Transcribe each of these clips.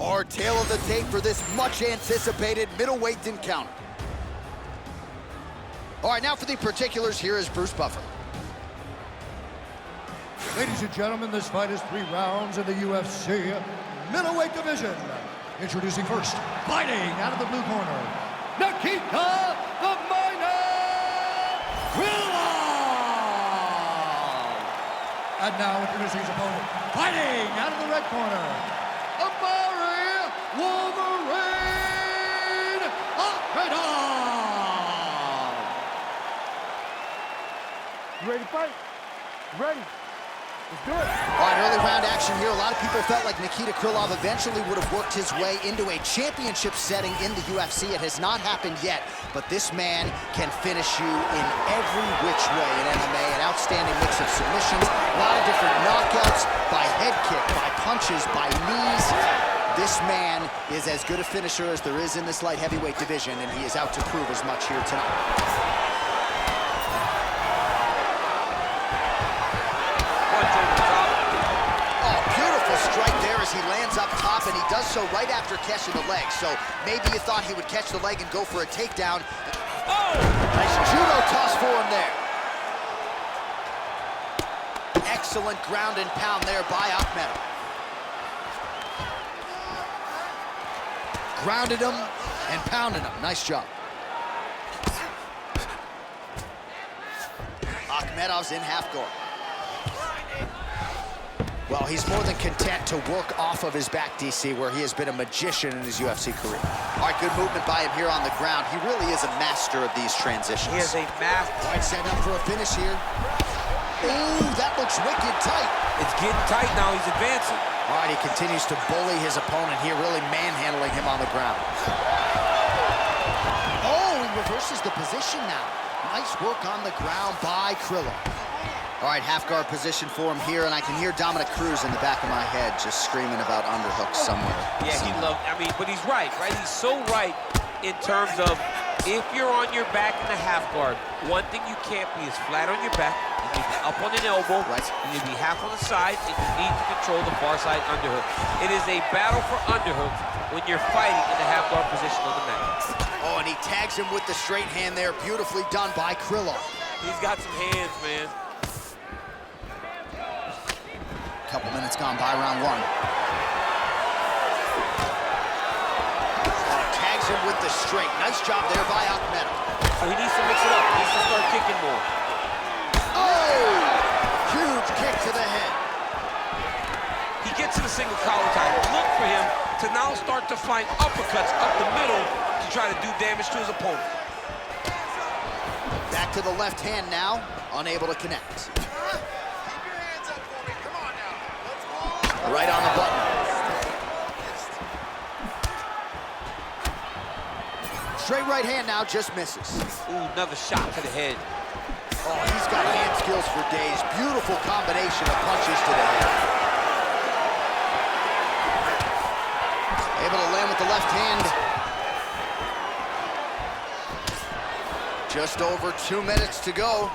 Our tale of the tape for this much-anticipated middleweight encounter. All right, now for the particulars, here is Bruce Buffer. Ladies and gentlemen, this fight is 3 rounds in the UFC middleweight division. Introducing first, fighting out of the blue corner, Nikita the Miner Krylov. And now introducing his opponent, fighting out of the red corner, Omari Akhmedov. You ready to fight? Ready. Let's do it. All right, early round action here. A lot of people felt like Nikita Krylov eventually would have worked his way into a championship setting in the UFC. It has not happened yet, but this man can finish you in every which way in MMA. An outstanding mix of submissions, a lot of different knockouts, by head kick, by punches, by knees. This man is as good a finisher as there is in this light heavyweight division, and he is out to prove as much here tonight. Strike there as he lands up top, and he does so right after catching the leg. So maybe you thought he would catch the leg and go for a takedown. Oh! Nice judo toss for him there. Excellent ground and pound there by Akhmedov. Grounded him and pounded him. Nice job. Akhmedov's in half guard. Well, he's more than content to work off of his back, DC, where he has been a magician in his UFC career. All right, good movement by him here on the ground. He really is a master of these transitions. He is a master. All right, setting up for a finish here. Ooh, that looks wicked tight. It's getting tight now. He's advancing. All right, he continues to bully his opponent here, really manhandling him on the ground. Oh, he reverses the position now. Nice work on the ground by Krylov. All right, half guard position for him here, and I can hear Dominic Cruz in the back of my head just screaming about underhooks somewhere. Yeah, he loved, but he's right? He's so right in terms of if you're on your back in the half guard, one thing you can't be is flat on your back. You need to be up on an elbow, right. You need to be half on the side, and you need to control the far side underhook. It is a battle for underhook when you're fighting in the half guard position on the mat. Oh, and he tags him with the straight hand there. Beautifully done by Krylov. He's got some hands, man. Couple minutes gone by round one. Tags him with the straight. Nice job there by Akhmedov. So he needs to mix it up. He needs to start kicking more. Oh! Huge kick to the head. He gets to the single collar tie. Look for him to now start to find uppercuts up the middle to try to do damage to his opponent. Back to the left hand now. Unable to connect. Right on the button. Straight right hand now, just misses. Ooh, another shot to the head. Oh, he's got hand skills for days. Beautiful combination of punches to the head. Able to land with the left hand. Just over 2 minutes to go.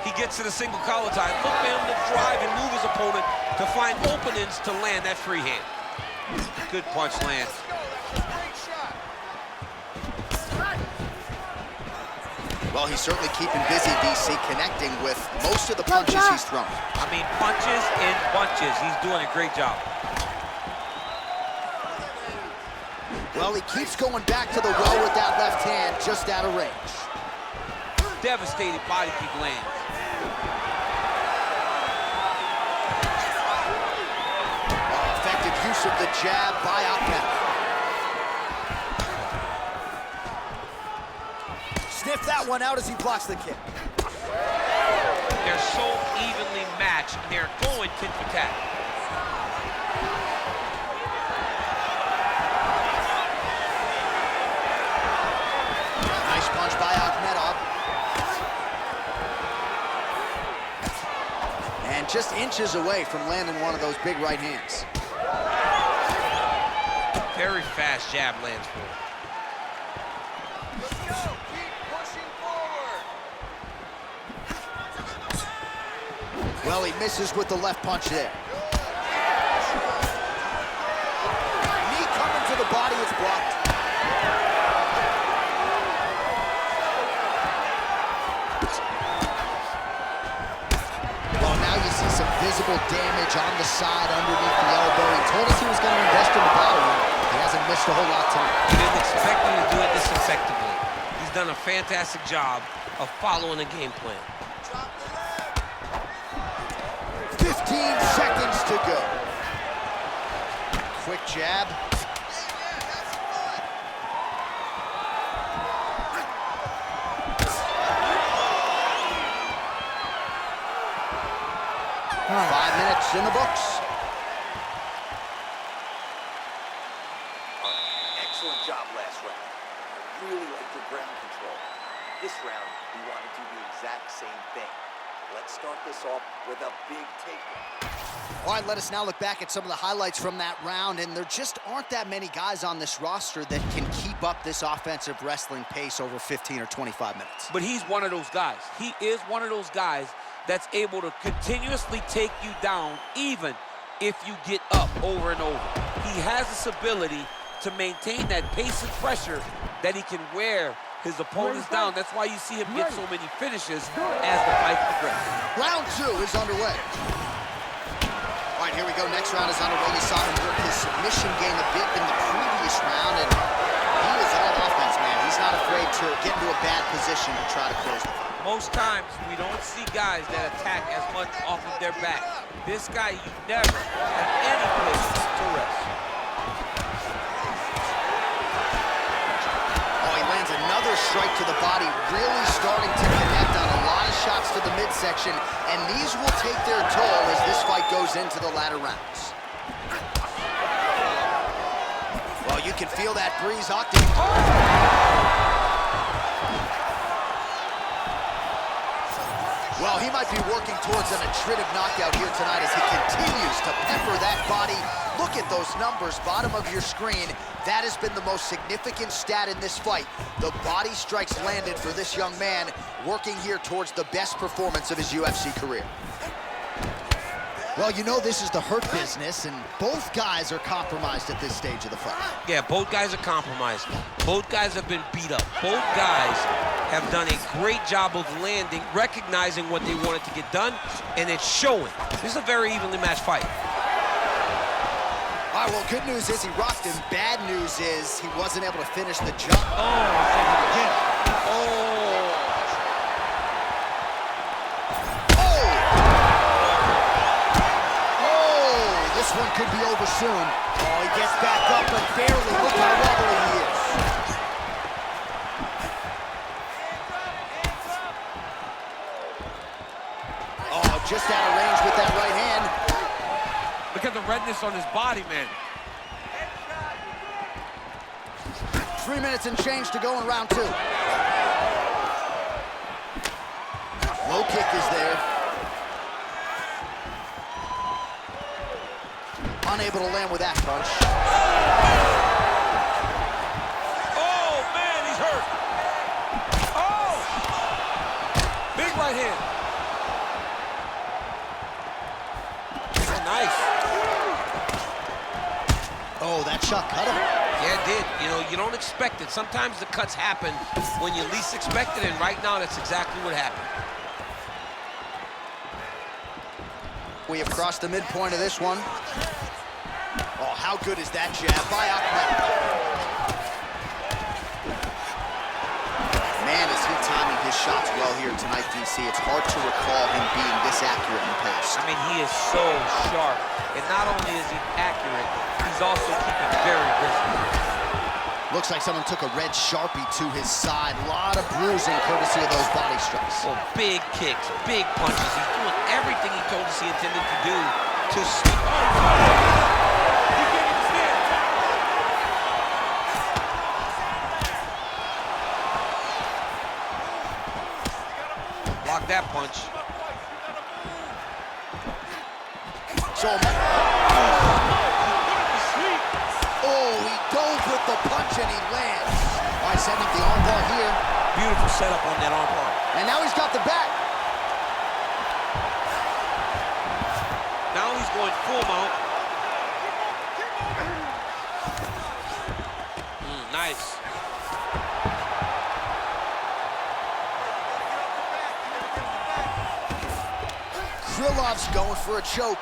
He gets to the single collar tie. Look for him to drive and move his opponent to find openings to land that free hand. Good punch lands. Well, he's certainly keeping busy, DC, connecting with most of the punches he's thrown. I mean, punches in bunches. He's doing a great job. Well, he keeps going back to the well with that left hand, just out of range. Devastating body kick lands. Effective use of the jab by Akhmedov. Sniff that one out as he blocks the kick. They're so evenly matched, and they're going tit for tat. Nice punch by Akhmedov. And just inches away from landing one of those big right hands. Very fast jab lands for him. Well, he misses with the left punch there. That's blocked. Well, now you see some visible damage on the side underneath the elbow. He told us he was going to invest in the body. He hasn't missed a whole lot tonight. You didn't expect him to do it this effectively. He's done a fantastic job of following the game plan. 15 seconds to go. Quick jab. All right. 5 minutes in the books. Excellent job last round. I really liked your ground control. This round, we want to do the exact same thing. Let's start this off with a big takedown. All right, let us now look back at some of the highlights from that round, and there just aren't that many guys on this roster that can keep up this offensive wrestling pace over 15 or 25 minutes. But he's one of those guys. He is one of those guys that's able to continuously take you down even if you get up over and over. He has this ability to maintain that pace and pressure that he can wear his opponents down. That's why you see him get so many finishes as the fight progresses. Round 2 is underway. All right, here we go. Next round is underway. You saw him work his submission game a bit in the previous round, and he is all offense, man. He's not afraid to get into a bad position to try to close the fight. Most times, we don't see guys that attack as much off of their back. This guy, you never have any place to rest. Oh, he lands another strike to the body, really starting to connect on a lot of shots to the midsection, and these will take their toll as this fight goes into the latter rounds. Well, you can feel that breeze, Octane. Well, he might be working towards an attritive knockout here tonight as he continues to pepper that body. Look at those numbers, bottom of your screen. That has been the most significant stat in this fight. The body strikes landed for this young man, working here towards the best performance of his UFC career. Well, you know this is the hurt business, and both guys are compromised at this stage of the fight. Yeah, both guys are compromised. Both guys have been beat up. Both guys have done a great job of landing, recognizing what they wanted to get done, and it's showing. This is a very evenly matched fight. All right, well, good news is he rocked him. Bad news is he wasn't able to finish the jump. This one could be over soon. Oh, he gets back up, but barely. Look how wobbly he is. Oh, just out of range with that right hand. Look at the redness on his body, man. 3 minutes and change to go in round 2. Low kick is there. Unable to land with that punch. Oh, man, he's hurt. Oh! Big right hand. Nice. Oh, that shot cut him. Yeah, it did. You know, you don't expect it. Sometimes the cuts happen when you least expect it, and right now that's exactly what happened. We have crossed the midpoint of this one. Oh, how good is that jab by Akhmedov? Man, is he timing his shots well here tonight, DC. It's hard to recall him being this accurate in the post. I mean, he is so sharp. And not only is he accurate, he's also keeping very busy. Looks like someone took a red Sharpie to his side. A lot of bruising courtesy of those body strikes. Oh, big kicks, big punches. He's doing everything he told us he intended to do to sleep. You can't even stand. Block that punch. So, oh, he dove with the punch and he lands. All right, setting up the armbar here. Beautiful setup on that armbar. And now he's got the back. Now he's going full mount. Nice. Krylov's going for a choke.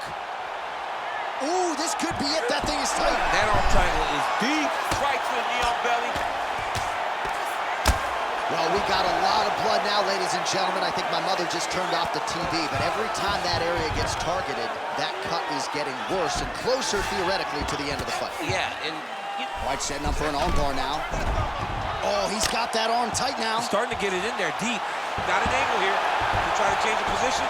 Ooh, this could be it. That thing is tight. That arm triangle is deep. Right to the knee on belly. Well, we got a lot of blood now, ladies and gentlemen. I think my mother just turned off the TV, but every time that area gets targeted, that cut is getting worse and closer, theoretically, to the end of the fight. Yeah, and... White setting up for an arm bar now. Oh, he's got that arm tight now. He's starting to get it in there deep. Got an angle here. He try to change the position.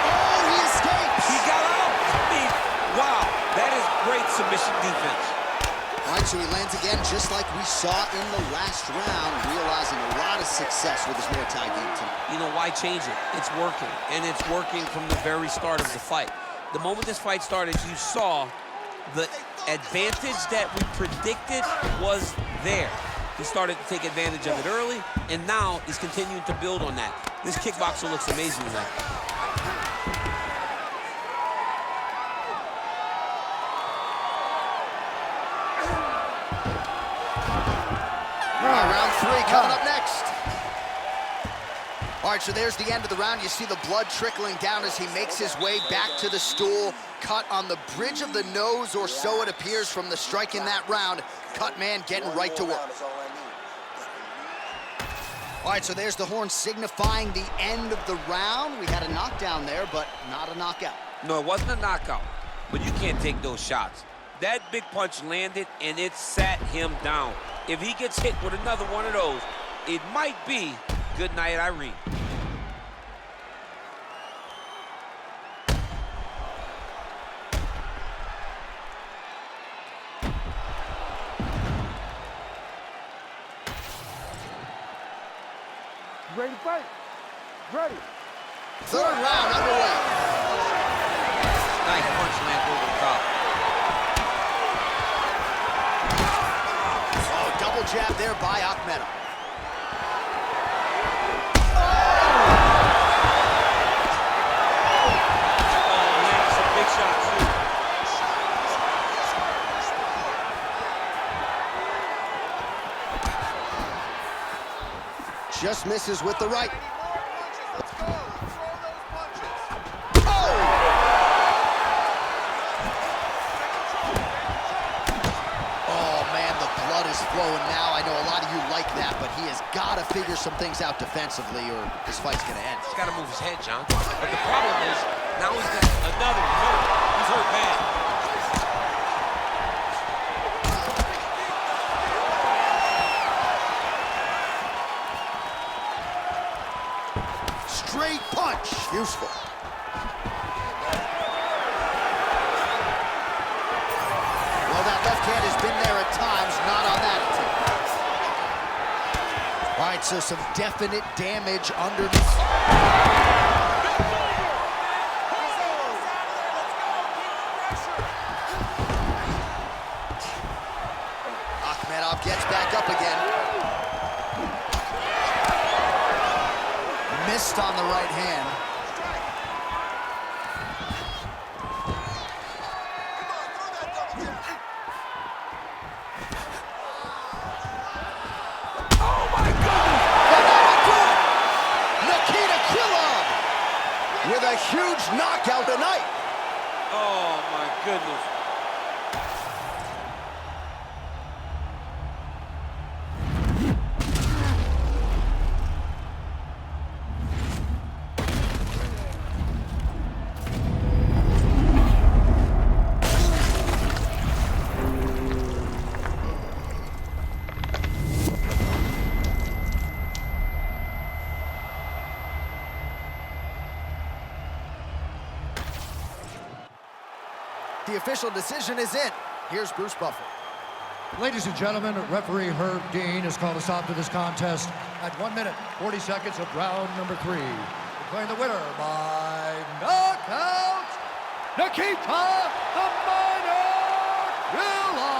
Oh, he escapes. He got out. Wow, that is great submission defense. All right, so he lands again, just like we saw in the last round, realizing a lot of success with his Muay Thai game tonight. You know, why change it? It's working, and it's working from the very start of the fight. The moment this fight started, you saw the advantage that we predicted was there. He started to take advantage of it early, and now he's continuing to build on that. This kickboxer looks amazing tonight. Round 3 coming up next. All right, so there's the end of the round. You see the blood trickling down as he makes his way back to the stool. Cut on the bridge of the nose, or so it appears from the strike in that round. Cut man getting right to work. All right, so there's the horn signifying the end of the round. We had a knockdown there, but not a knockout. No, it wasn't a knockout, but you can't take those shots. That big punch landed, and it sat him down. If he gets hit with another one of those, it might be good night, Irene. Ready to fight? Ready. Third round underway. Nice punch land over the top. Oh, double jab there by Akhmedov. Oh, that's a big shot, too. Just misses with the right. Let's go. Throw those punches. Oh! Oh, man, the blood is flowing now. I know a lot of you like that, but he has got to figure some things out defensively or this fight's going to end. He's got to move his head, John. But the problem is, now he's got another hurt. He's hurt bad. Straight punch. Useful. Well, that left hand has been there at times, not on that attempt. All right, so some definite damage underneath. Akhmedov gets back up again. Missed on the right hand. Oh, my goodness! Nikita Krylov with a huge knockout tonight. Oh, my goodness. The official decision is in. Here's Bruce Buffer. Ladies and gentlemen, referee Herb Dean has called a stop to this contest at 1 minute, 40 seconds of round number 3. Declaring the winner by knockout, Nikita the Krylov.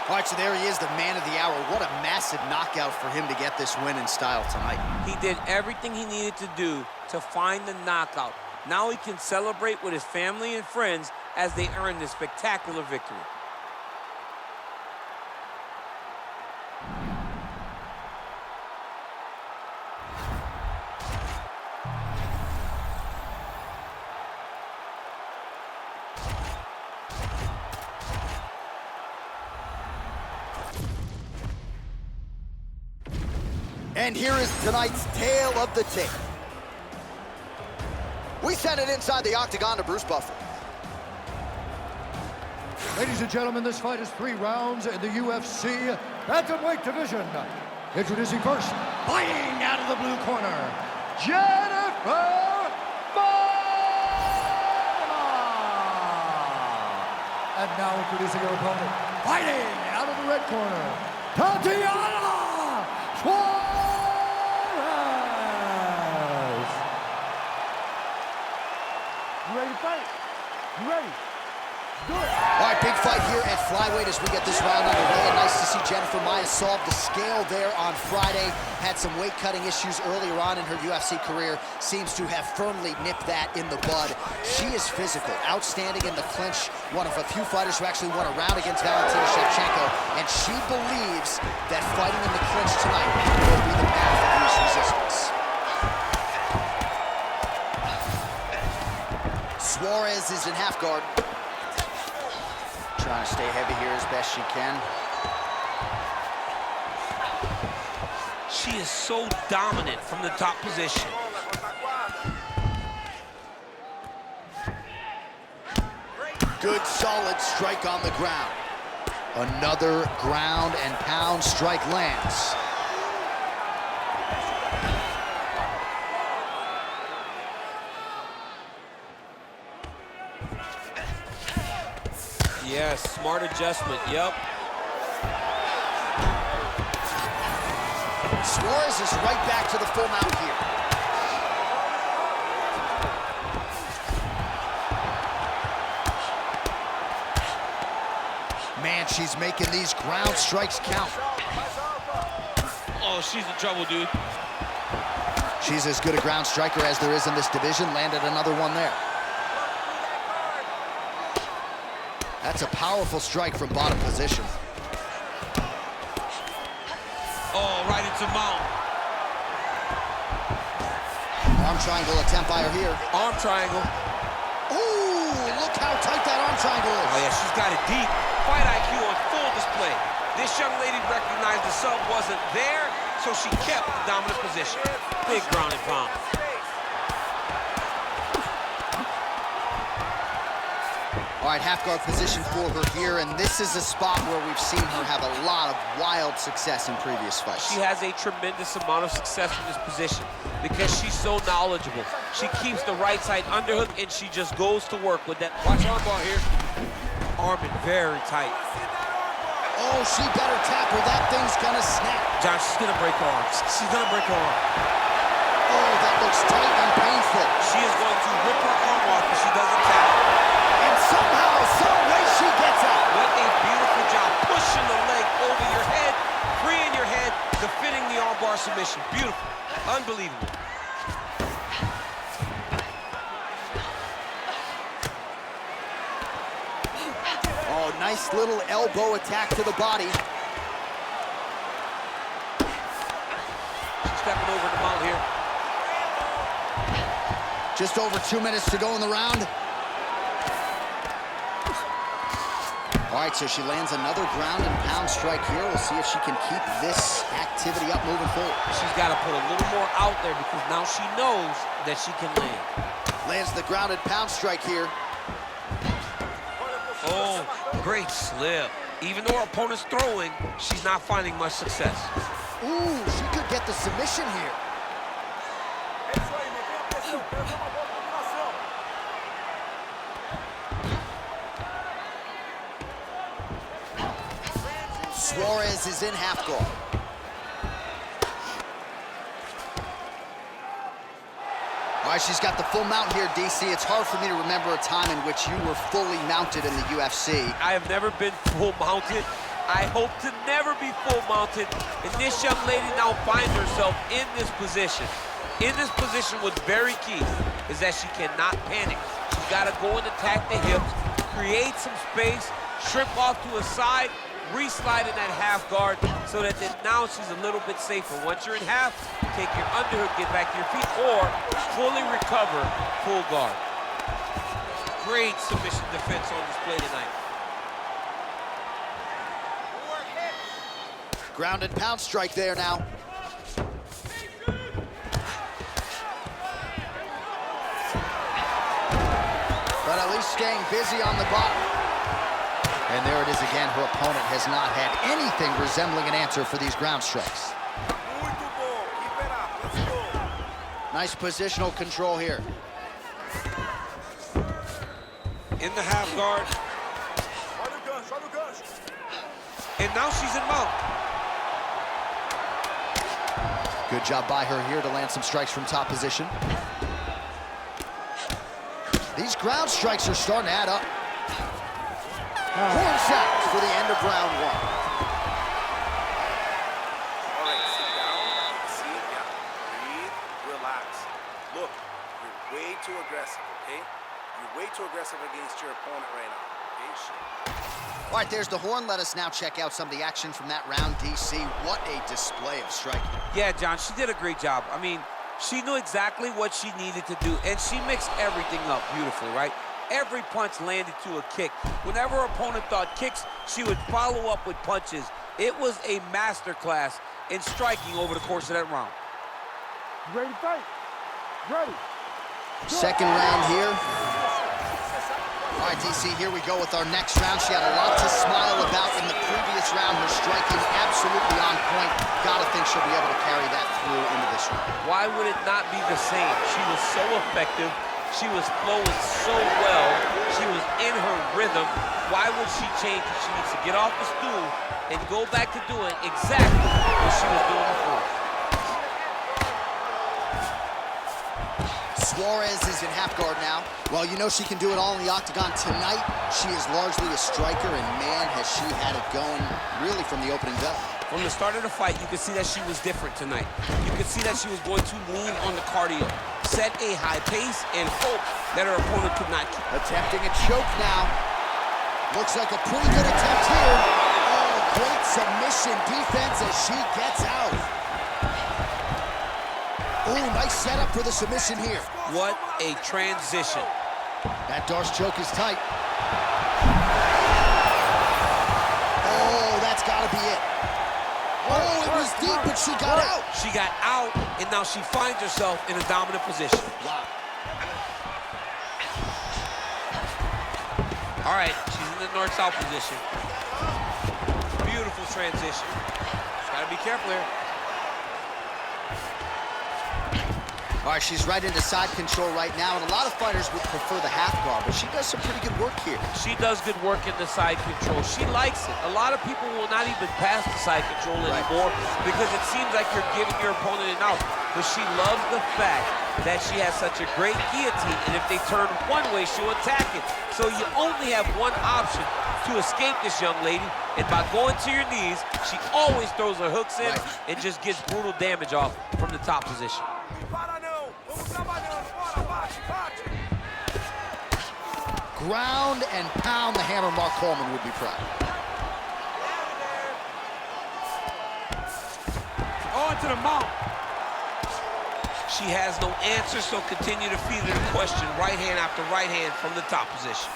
All right, so there he is, the man of the hour. What a massive knockout for him to get this win in style tonight. He did everything he needed to do to find the knockout. Now he can celebrate with his family and friends as they earn this spectacular victory. And here is tonight's tale of the tape. We send it inside the octagon to Bruce Buffer. Ladies and gentlemen, this fight is 3 rounds in the UFC bantamweight division. Introducing first, fighting out of the blue corner, Jennifer Maia! And now introducing her opponent, fighting out of the red corner, Tatiana Suarez! You ready to fight? You ready? Do it. All right, big fight here at flyweight as we get this round underway. And nice to see Jennifer Maia solve the scale there on Friday. Had some weight-cutting issues earlier on in her UFC career. Seems to have firmly nipped that in the bud. She is physical, outstanding in the clinch. One of a few fighters who actually won a round against Valentina Shevchenko. And she believes that fighting in the clinch tonight will be the path of least resistance. Suarez is in half guard. Trying to stay heavy here as best she can. She is so dominant from the top position. Good, solid strike on the ground. Another ground and pound strike lands. Yes, smart adjustment, yep. Suarez is right back to the full mount here. Man, she's making these ground strikes count. Oh, she's in trouble, dude. She's as good a ground striker as there is in this division. Landed another one there. That's a powerful strike from bottom position. Oh, right into mount. Arm triangle attempt by her here. Arm triangle. Ooh, look how tight that arm triangle is. Oh, yeah, she's got it deep. Fight IQ on full display. This young lady recognized the sub wasn't there, so she kept the dominant position. Big ground and pound. All right, half guard position for her here, and this is a spot where we've seen her have a lot of wild success in previous fights. She has a tremendous amount of success in this position because she's so knowledgeable. She keeps the right side underhook, and she just goes to work with that. Watch arm bar here. Arm in very tight. Oh, she better tap her. That thing's gonna snap. John, she's gonna break her arm. She's gonna break her arm. Oh, that looks tight and painful. She is going to rip her arm off if she doesn't tap. And somehow, some way, she gets out. What a beautiful job, pushing the leg over your head, freeing your head, defending the armbar submission. Beautiful, unbelievable. Oh, nice little elbow attack to the body. She's stepping over the mount here. Just over 2 minutes to go in the round. All right, so she lands another ground and pound strike here. We'll see if she can keep this activity up moving forward. She's got to put a little more out there because now she knows that she can land. Lands the ground and pound strike here. Oh, great slip. Even though her opponent's throwing, she's not finding much success. Ooh, she could get the submission here. Suarez is in half guard. All right, she's got the full mount here, DC. It's hard for me to remember a time in which you were fully mounted in the UFC. I have never been full mounted. I hope to never be full mounted. And this young lady now finds herself in this position. In this position was very key. is that she cannot panic. She's got to go and attack the hips, create some space, shrimp off to a side, re-slide in that half guard so that then now she's a little bit safer. Once you're in half, take your underhook, get back to your feet, or fully recover, full guard. Great submission defense on display tonight. Ground and pound strike there now. But at least staying busy on the bottom. And there it is again. Her opponent has not had anything resembling an answer for these ground strikes. Nice positional control here. In the half guard. And now she's in mount. Good job by her here to land some strikes from top position. These ground strikes are starting to add up. Horn sounds for the end of round one. All right, sit down, sit down, breathe, relax. Look, you're way too aggressive, okay? You're way too aggressive against your opponent right now, okay? All right, there's the horn. Let us now check out some of the action from that round, DC. What a display of striking. Yeah, John, she did a great job. I mean, she knew exactly what she needed to do, and she mixed everything up beautifully, right? Every punch landed to a kick. Whenever her opponent thought kicks, she would follow up with punches. It was a masterclass in striking over the course of that round. You ready to fight? Ready. Second round here. All right, DC, here we go with our next round. She had a lot to smile about in the previous round. Her striking absolutely on point. Gotta think she'll be able to carry that through into this round. Why would it not be the same? She was so effective. She was flowing so well. She was in her rhythm. Why would she change it? She needs to get off the stool and go back to doing exactly what she was doing before. Suarez is in half guard now. Well, you know she can do it all in the octagon. Tonight, she is largely a striker, and man, has she had it going really from the opening bell. From the start of the fight, you could see that she was different tonight. You could see that she was going to lean on the cardio, set a high pace, and hope that her opponent could not keep. Attempting a choke now. Looks like a pretty good attempt here. Oh, great submission defense as she gets out. Oh, nice setup for the submission here. What a transition. That Darce choke is tight. Oh, that's gotta be it. Oh, it was deep, but she got out. She got out, and now she finds herself in a dominant position. Wow. All right, she's in the north-south position. Beautiful transition. Just gotta be careful here. All right, she's right into side control right now, and a lot of fighters would prefer the half guard, but she does some pretty good work here. She does good work in the side control. She likes it. A lot of people will not even pass the side control anymore because it seems like you're giving your opponent an out. But she loves the fact that she has such a great guillotine, and if they turn one way, she'll attack it. So you only have one option to escape this young lady, and by going to your knees, she always throws her hooks in and just gets brutal damage off from the top position. Ground and pound, the hammer Mark Coleman would be proud. On to the mount. She has no answer, so continue to feed her the question, right hand after right hand from the top position.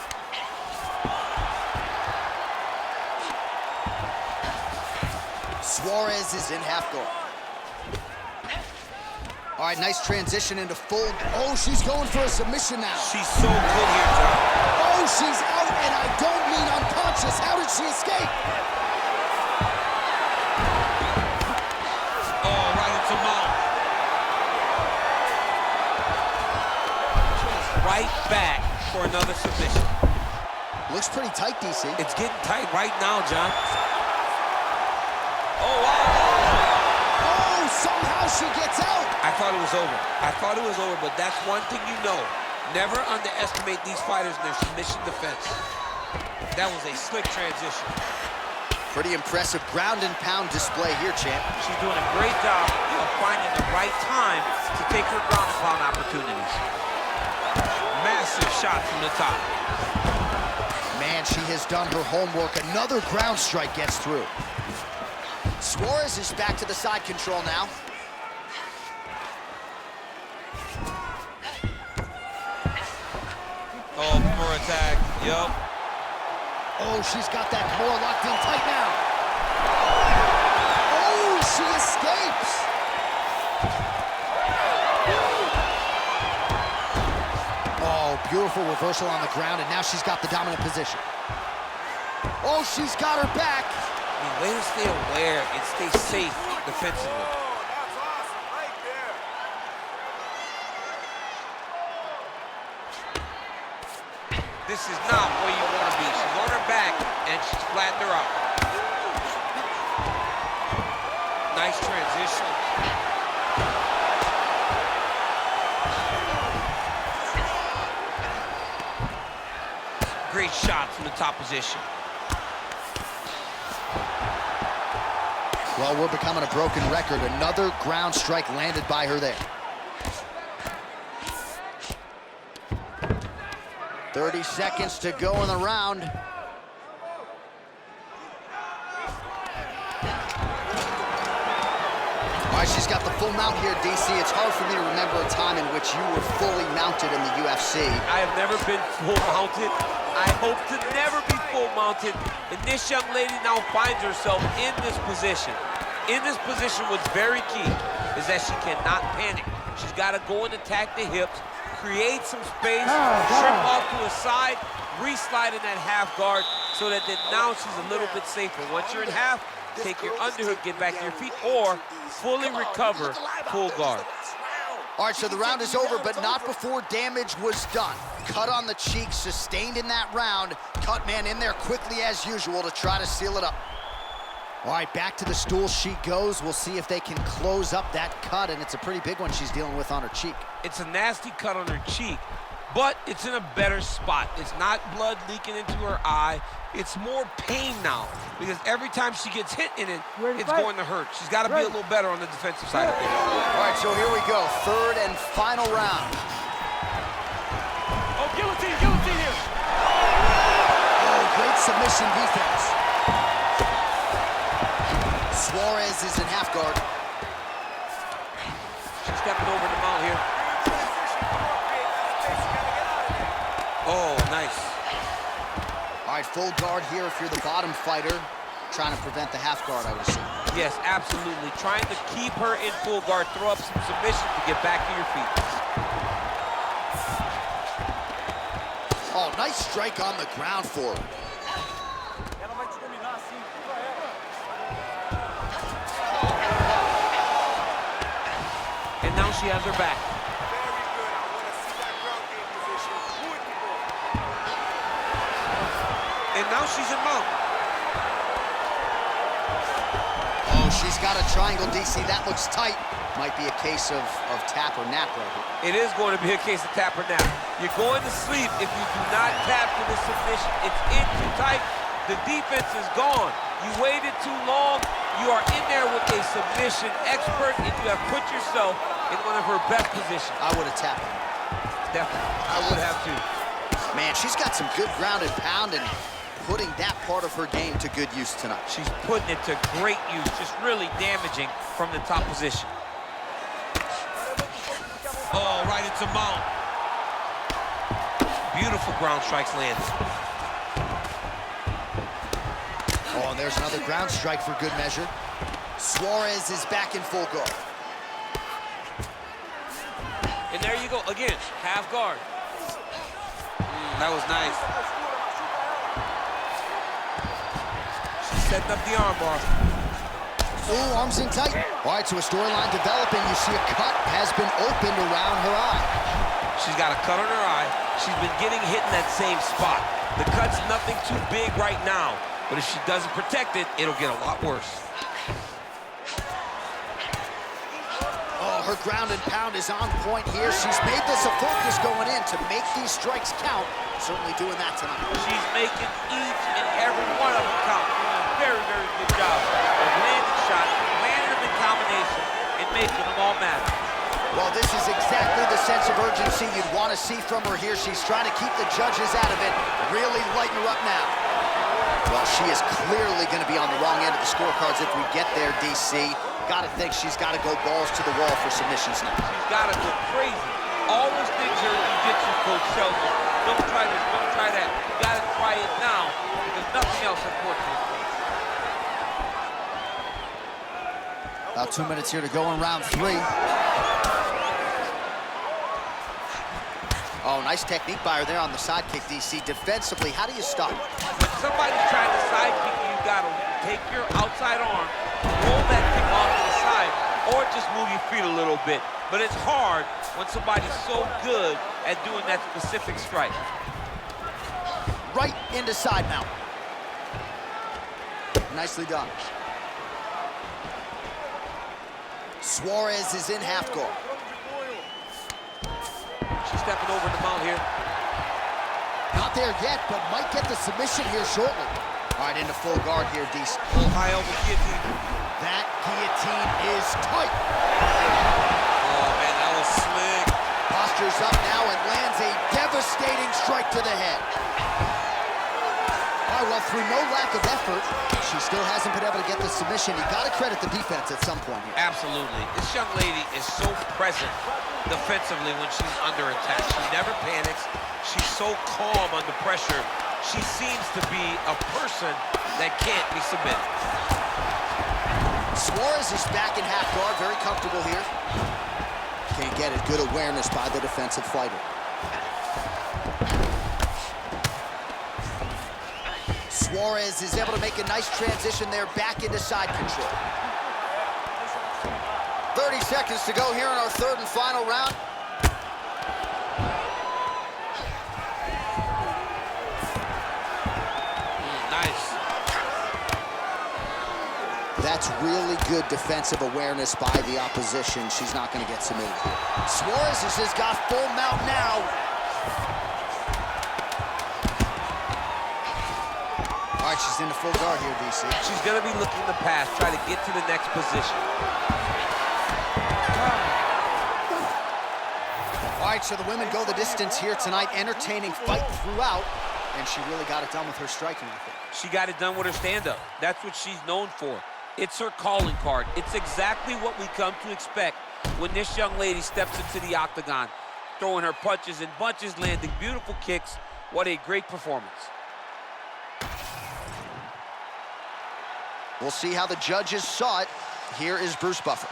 Suarez is in half guard. All right, nice transition into full. Oh, she's going for a submission now. She's so good here, John. Oh, she's out, and I don't mean unconscious. How did she escape? Oh, right into mount. Right back for another submission. Looks pretty tight, DC. It's getting tight right now, John. Oh, wow. Oh, somehow she gets out. I thought it was over. I thought it was over, but that's one thing you know. Never underestimate these fighters in their submission defense. That was a slick transition. Pretty impressive ground and pound display here, champ. She's doing a great job of finding the right time to take her ground and pound opportunities. Massive shot from the top. Man, she has done her homework. Another ground strike gets through. Suarez is back to the side control now. Oh, for attack. Yup. Oh, she's got that core locked in tight now. Oh, she escapes. Oh, beautiful reversal on the ground, and now she's got the dominant position. Oh, she's got her back. I mean, way to stay aware and stay safe defensively. Oh, that's awesome right there. This is not where you want to be. She's on her back, and she's flattened her out. Nice transition. Great shot from the top position. Well, we're becoming a broken record. Another ground strike landed by her there. 30 seconds to go in the round. All right, she's got the full mount here, DC. It's hard for me to remember a time in which you were fully mounted in the UFC. I have never been full mounted. I hope to never be full mounted. And this young lady now finds herself in this position. In this position, what's very key is that she cannot panic. She's got to go and attack the hips, create some space, shrimp off to a side, re-slide in that half guard so that then now she's a little bit safer. Once you're in half, take your underhook, get back to your feet, or fully recover, full guard. All right, so the round is over, but not before damage was done. Cut on the cheek, sustained in that round. Cut man in there quickly as usual to try to seal it up. All right, back to the stool she goes. We'll see if they can close up that cut, and it's a pretty big one she's dealing with on her cheek. It's a nasty cut on her cheek, but it's in a better spot. It's not blood leaking into her eye. It's more pain now, because every time she gets hit in it, it's going to hurt. She's got to be a little better on the defensive side of things. All right, so here we go. Third and final round. Oh, guillotine here. Oh, great submission defense. Suarez is in half guard. She's stepping over the mount here. Oh, nice. All right, full guard here if you're the bottom fighter. Trying to prevent the half guard, I would assume. Yes, absolutely. Trying to keep her in full guard, throw up some submission to get back to your feet. Oh, nice strike on the ground for her. And now she has her back. Very good. I want to see that ground game position. And now she's in mount. Oh, she's got a triangle, DC. That looks tight. Might be a case of tap or nap right here. It is going to be a case of tap or nap. You're going to sleep if you do not tap for this submission. It's in too tight. The defense is gone. You waited too long. You are in there with a submission expert, and you have put yourself in one of her best positions. I would have tapped her. Definitely. I would have too. Man, she's got some good ground and pound and putting that part of her game to good use tonight. She's putting it to great use, just really damaging from the top position. Oh, right into mount. Beautiful ground strikes landed. Oh, and there's another ground strike for good measure. Suarez is back in full guard. And there you go, again, half guard. That was nice. She's setting up the arm bar. Oh, arms in tight. All right, so a storyline developing. You see a cut has been opened around her eye. She's got a cut on her eye. She's been getting hit in that same spot. The cut's nothing too big right now, but if she doesn't protect it, it'll get a lot worse. Oh, her ground and pound is on point here. She's made this a focus going in to make these strikes count. Certainly doing that tonight. She's making each and every one of them count. Doing a very, very good job of landing shots, landing them in combination, and making them all matter. Well, this is exactly the sense of urgency you'd want to see from her here. She's trying to keep the judges out of it, really lighten her up now. Well, she is clearly going to be on the wrong end of the scorecards if we get there, DC. Got to think she's got to go balls to the wall for submissions now. She's got to go crazy. All those things her jiu-jitsu coach tells her. Don't try this, don't try that. You got to try it now because nothing else unfortunately. About 2 minutes here to go in round 3. Oh, nice technique by her there on the side kick, DC. Defensively, how do you stop? When somebody's trying to side kick you, you got to take your outside arm, roll that kick off to the side, or just move your feet a little bit. But it's hard when somebody's so good at doing that specific strike. Right into side mount. Nicely done. Suarez is in half guard. She's stepping over the mount here. Not there yet, but might get the submission here shortly. All right, into full guard here, DC. Full high over guillotine. That guillotine is tight. Oh, man, that was slick. Postures up now and lands a devastating strike to the head. All right, well, through no lack of effort, she still hasn't been able to get the submission. You got to credit the defense at some point here. Absolutely. This young lady is so present defensively when she's under attack. She never panics. She's so calm under pressure. She seems to be a person that can't be submitted. Suarez is back in half guard, very comfortable here. Can't get it. Good awareness by the defensive fighter. Suarez is able to make a nice transition there back into side control. 30 seconds to go here in our third and final round. Nice. That's really good defensive awareness by the opposition. She's not going to get submitted. Suarez has got full mount now. All right, she's into full guard here, DC. She's going to be looking to pass, try to get to the next position. All right, so the women go the distance here tonight, entertaining fight throughout, and she really got it done with her striking, I think. She got it done with her stand-up. That's what she's known for. It's her calling card. It's exactly what we come to expect when this young lady steps into the octagon, throwing her punches and bunches, landing beautiful kicks. What a great performance. We'll see how the judges saw it. Here is Bruce Buffer.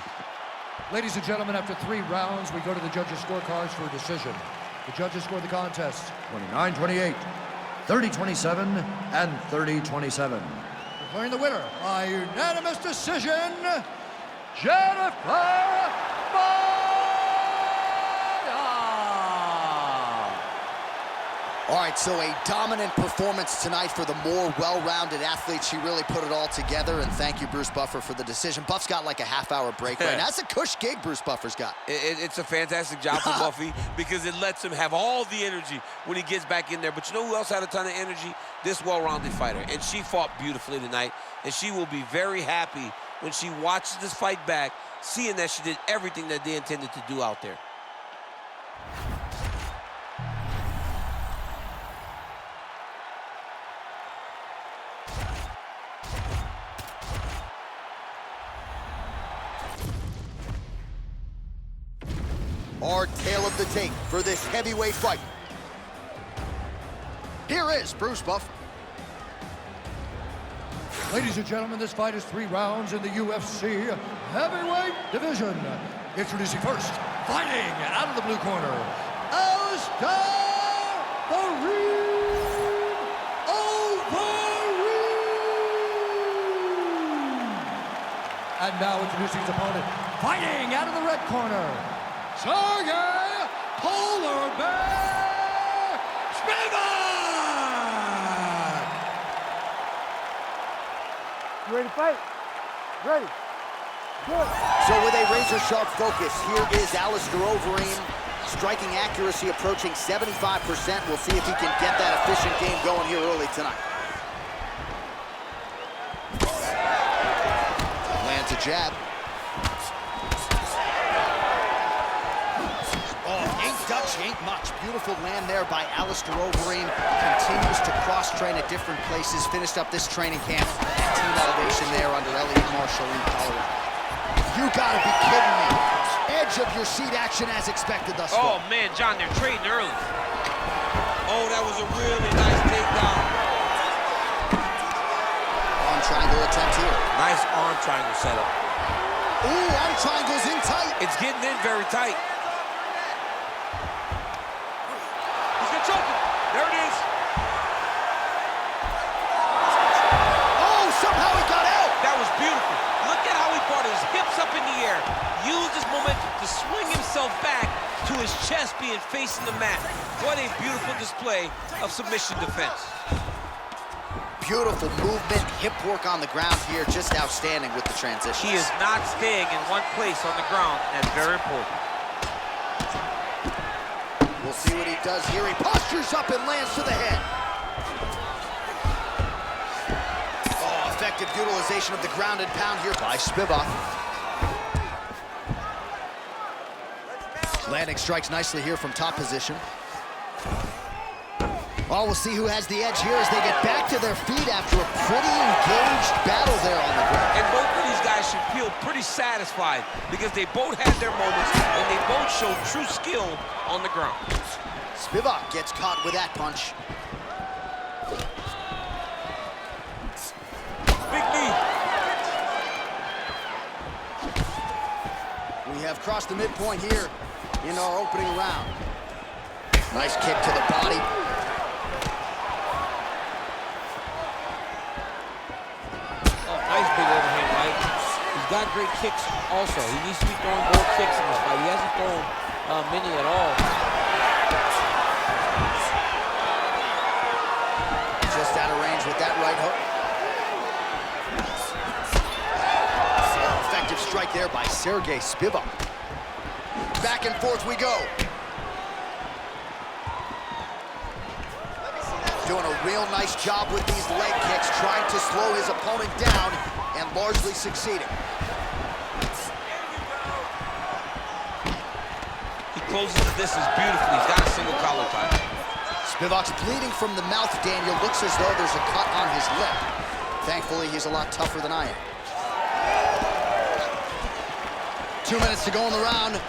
Ladies and gentlemen, after 3 rounds, we go to the judges' scorecards for a decision. The judges scored the contest 29-28, 30-27, and 30-27. Declaring the winner by unanimous decision, Jennifer Maia! All right, so a dominant performance tonight for the more well-rounded athlete. She really put it all together, and thank you, Bruce Buffer, for the decision. Buff's got like a half-hour break right now. That's a cush gig Bruce Buffer's got. It's a fantastic job for Buffy because it lets him have all the energy when he gets back in there. But you know who else had a ton of energy? This well-rounded fighter, and she fought beautifully tonight, and she will be very happy when she watches this fight back, seeing that she did everything that they intended to do out there. Our tale of the tape for this heavyweight fight. Here is Bruce Buffer. Ladies and gentlemen, this fight is 3 rounds in the UFC heavyweight division. Introducing first, fighting out of the blue corner, Alistar Overeem. And now introducing his opponent, fighting out of the red corner, Serghei Polar Bear Spivac! You ready to fight? Ready. Good. So with a razor-sharp focus, here is Alistar Overeem. Striking accuracy approaching 75%. We'll see if he can get that efficient game going here early tonight. Lands a jab. which ain't much. Beautiful land there by Alistar Overeem. Continues to cross-train at different places. Finished up this training camp at Team Elevation there under Elliot Marshall in Colorado. You gotta be kidding me. Edge of your seat action as expected thus far. Oh, man, John, they're trading early. Oh, that was a really nice takedown. Arm triangle attempt here. Nice arm triangle setup. Ooh, arm triangle's in tight. It's getting in very tight. He's gonna choke him. There it is. Oh, somehow he got out. That was beautiful. Look at how he brought his hips up in the air. Used his momentum to swing himself back to his chest being facing the mat. What a beautiful display of submission defense. Beautiful movement, hip work on the ground here, just outstanding with the transition. He is not staying in one place on the ground, and that's very important. We'll see what he does here. He postures up and lands to the head. Oh, effective utilization of the ground and pound here by Spivac. Landing strikes nicely here from top position. Well, we'll see who has the edge here as they get back to their feet after a pretty engaged battle there on the ground. And both of these guys should feel pretty satisfied because they both had their moments and they both showed true skill on the ground. Spivac gets caught with that punch. Big knee. We have crossed the midpoint here in our opening round. Nice kick to the body. Nice big overhand right. He's got great kicks also. He needs to be throwing more kicks in this fight. He hasn't thrown many at all. Just out of range with that right hook. Effective strike there by Serghei Spivac. Back and forth we go. Doing a real nice job with these leg kicks, trying to slow his opponent down and largely succeeding. He closes the distance beautifully. He's got a single collar tie. Spivac's bleeding from the mouth, Daniel. Looks as though there's a cut on his lip. Thankfully, he's a lot tougher than I am. 2 minutes to go in the round.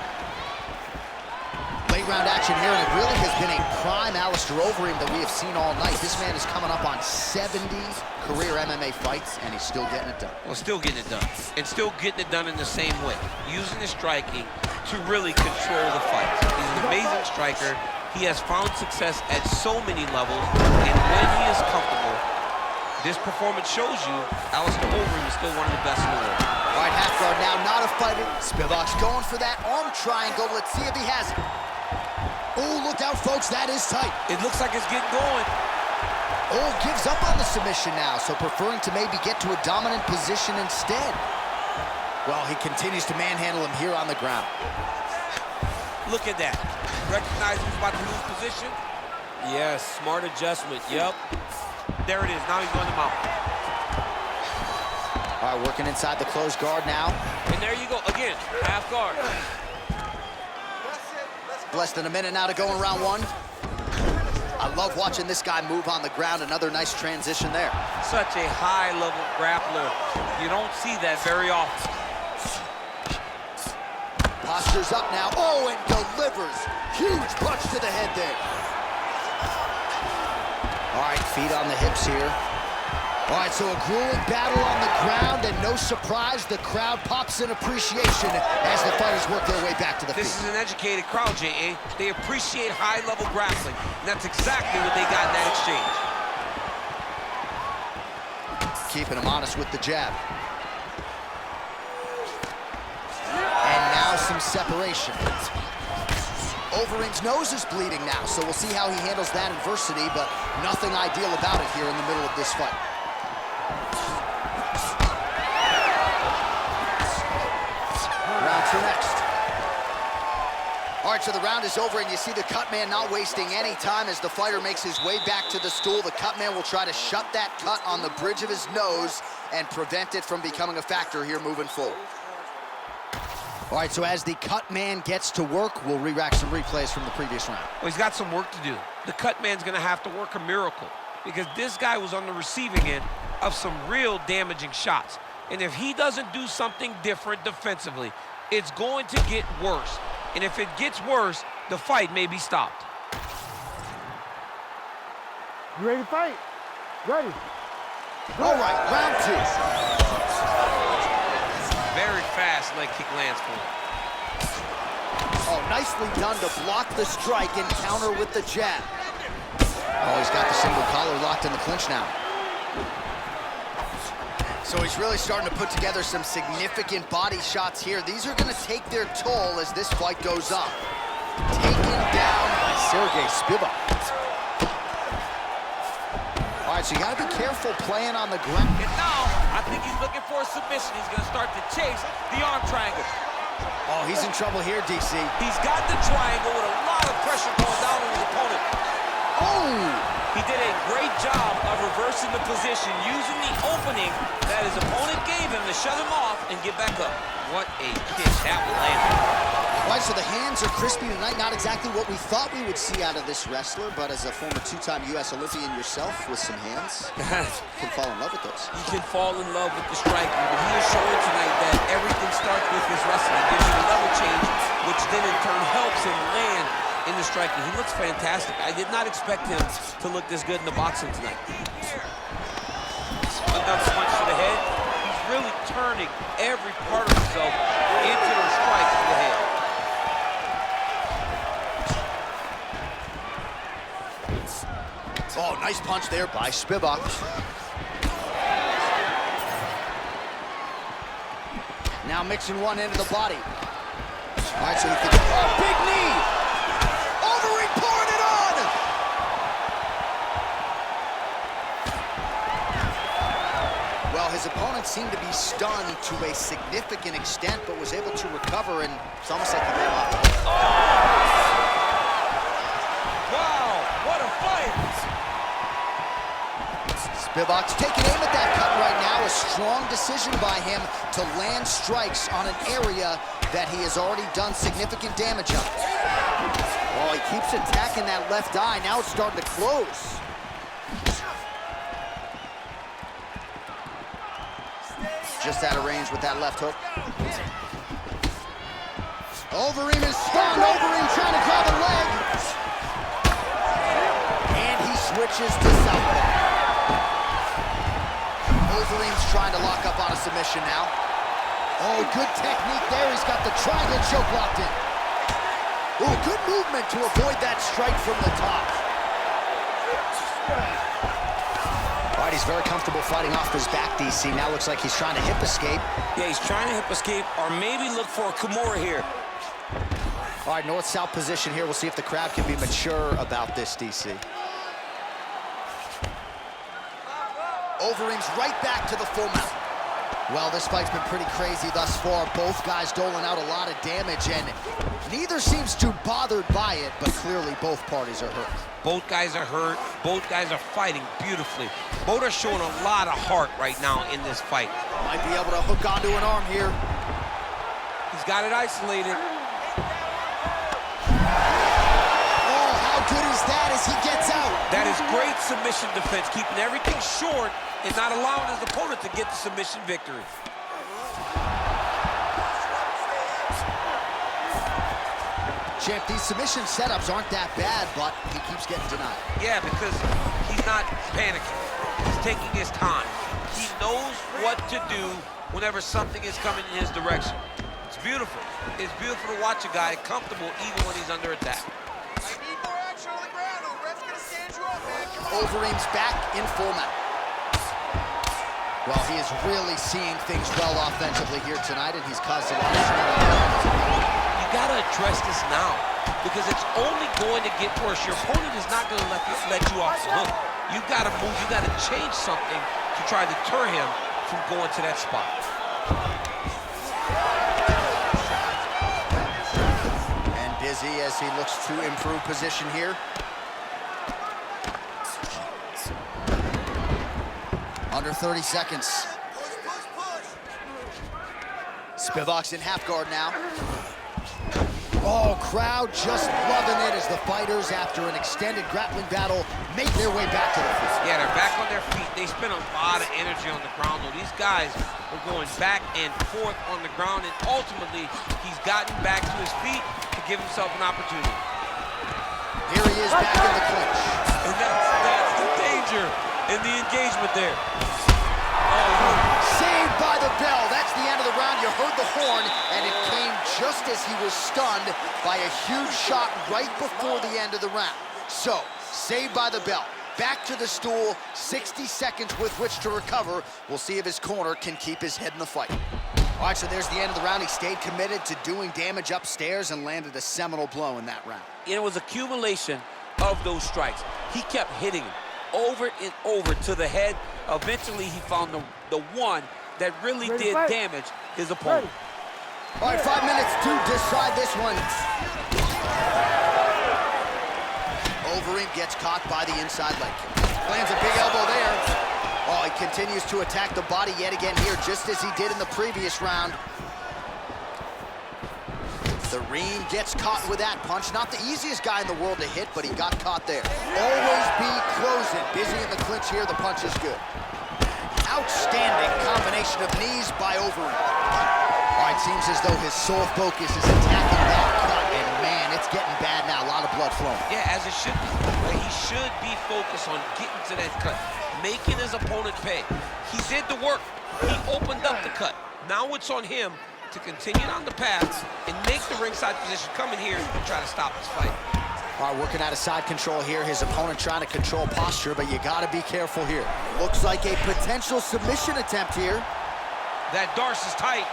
Late round action here, and it really has been a prime Alistar Overeem that we have seen all night. This man is coming up on 70 career MMA fights, and he's still getting it done. Well, still getting it done. And still getting it done in the same way. Using his striking to really control the fight. He's an amazing striker. He has found success at so many levels, and when he is comfortable, this performance shows you Alistar Overeem is still one of the best in the world. All right, half guard now, not a fighter. Spivac's going for that arm triangle. Let's see if he has it. Oh, look out, folks, that is tight. It looks like it's getting going. Oh, gives up on the submission now, so preferring to maybe get to a dominant position instead. Well, he continues to manhandle him here on the ground. Look at that. Recognize he's about to lose position? Yes, smart adjustment, yep. There it is, now he's going to mount. All right, working inside the closed guard now. And there you go, again, half guard. Less than a minute now to go in round one. I love watching this guy move on the ground. Another nice transition there. Such a high-level grappler. You don't see that very often. Postures up now. Oh, and delivers. Huge punch to the head there. All right, feet on the hips here. All right, so a grueling battle on the ground, and no surprise, the crowd pops in appreciation as the fighters work their way back to the feet. This is an educated crowd, J.A. They appreciate high-level grappling, and that's exactly what they got in that exchange. Keeping him honest with the jab. And now some separation. Overeem's nose is bleeding now, so we'll see how he handles that adversity, but nothing ideal about it here in the middle of this fight. Round two next. All right, so the round is over, and you see the cut man not wasting any time as the fighter makes his way back to the stool. The cut man will try to shut that cut on the bridge of his nose and prevent it from becoming a factor here moving forward. All right, so as the cut man gets to work, we'll re-rack some replays from the previous round. Well, he's got some work to do. The cut man's gonna have to work a miracle because this guy was on the receiving end of some real damaging shots. And if he doesn't do something different defensively, it's going to get worse. And if it gets worse, the fight may be stopped. You ready to fight? Ready. All right, round 2. Very fast leg kick lands for him. Oh, nicely done to block the strike and counter with the jab. Oh, he's got the single collar locked in the clinch now. So he's really starting to put together some significant body shots here. These are going to take their toll as this fight goes on. Taken down by Serghei Spivac. All right, so you got to be careful playing on the ground. And now, I think he's looking for a submission. He's going to start to chase the arm triangle. Oh, he's in trouble here, DC. He's got the triangle with a lot of pressure going down on his opponent. Oh! He did a great job of reversing the position, using the opening that his opponent gave him to shut him off and get back up. What a kick that one landed. All right, so the hands are crispy tonight. Not exactly what we thought we would see out of this wrestler, but as a former 2-time U.S. Olympian yourself with some hands, you can fall in love with those. You can fall in love with the striking, but he is showing tonight that everything starts with his wrestling. It gives you a level change, which then in turn helps him land in the striking. He looks fantastic. I did not expect him to look this good in the boxing tonight. Another punch to the head. He's really turning every part of himself into those strikes to the head. Oh, nice punch there by Spivac. Now mixing one into the body. All right, so he can... Oh, big knee! Overeem pouring it on! Well, his opponent seemed to be stunned to a significant extent, but was able to recover, and it's almost like he gave up. Wow, what a fight! Spivac's taking aim at that cut right now. A strong decision by him to land strikes on an area that he has already done significant damage on. Oh, he keeps attacking that left eye. Now it's starting to close. Just out of range with that left hook. Overeem is stunned. Overeem trying to grab a leg. And he switches to southpaw. Overeem's trying to lock up on a submission now. Oh, good technique there. He's got the triangle choke locked in. Oh, good movement to avoid that strike from the top. All right, he's very comfortable fighting off his back, DC. Now looks like he's trying to hip escape. Yeah, he's trying to hip escape or maybe look for a Kimura here. All right, north-south position here. We'll see if the crowd can be mature about this, DC. Overeem's right back to the full mount. Well, this fight's been pretty crazy thus far. Both guys doling out a lot of damage, and neither seems too bothered by it, but clearly both parties are hurt. Both guys are hurt. Both guys are fighting beautifully. Both are showing a lot of heart right now in this fight. Might be able to hook onto an arm here. He's got it isolated. Oh, how good is that as he gets out? That is great submission defense, keeping everything short and not allowing his opponent to get the submission victory. Champ, these submission setups aren't that bad, but he keeps getting denied. Yeah, because he's not panicking. He's taking his time. He knows what to do whenever something is coming in his direction. It's beautiful. It's beautiful to watch a guy comfortable even when he's under attack. I need more action on the ground. The ref's gonna stand you up, man. Come on. Overeem's back in full mount. Well, he is really seeing things well offensively here tonight, and he's caused a lot of trouble. You gotta address this now, because it's only going to get worse. Your opponent is not gonna let you off the hook. You gotta move, you gotta change something to try to deter him from going to that spot. And busy as he looks to improve position here. Under 30 seconds. Spivac's in half guard now. Oh, crowd just loving it as the fighters, after an extended grappling battle, make their way back to their feet. Yeah, they're back on their feet. They spent a lot of energy on the ground, though. These guys were going back and forth on the ground, and ultimately, he's gotten back to his feet to give himself an opportunity. Here he is back in the clinch. And that's the danger in the engagement there. Saved by the bell. That's the end of the round. You heard the horn, and it came just as he was stunned by a huge shot right before the end of the round. So, saved by the bell. Back to the stool, 60 seconds with which to recover. We'll see if his corner can keep his head in the fight. All right, so there's the end of the round. He stayed committed to doing damage upstairs and landed a seminal blow in that round. It was accumulation of those strikes. He kept hitting him over and over to the head. Eventually, he found the one that really did damage his opponent. All right, 5 minutes to decide this one. Overeem gets caught by the inside leg kick. Lands a big elbow there. Oh, he continues to attack the body yet again here, just as he did in the previous round. Karine gets caught with that punch. Not the easiest guy in the world to hit, but he got caught there. Always be closing. Busy in the clinch here. The punch is good. Outstanding combination of knees by Overeem. All right, seems as though his sole focus is attacking that cut, and man, it's getting bad now. A lot of blood flowing. Yeah, as it should be. He should be focused on getting to that cut, making his opponent pay. He did the work. He opened up the cut. Now it's on him to continue on the path and make the ringside position, come in here and try to stop this fight. All right, working out of side control here. His opponent trying to control posture, but you got to be careful here. Looks like a potential submission attempt here. That Darce is tight.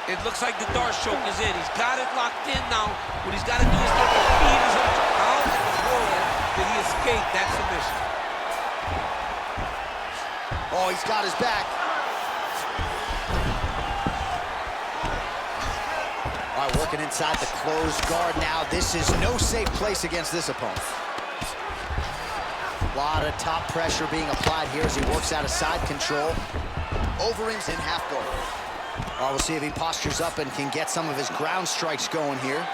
It looks like the Darce choke is in. He's got it locked in now. What he's got to do is start to feed his own. How in the world did he escape that submission? Oh, he's got his back. All right, working inside the closed guard now. This is no safe place against this opponent. A lot of top pressure being applied here as he works out of side control. Overeem's in half guard. All right, we'll see if he postures up and can get some of his ground strikes going here.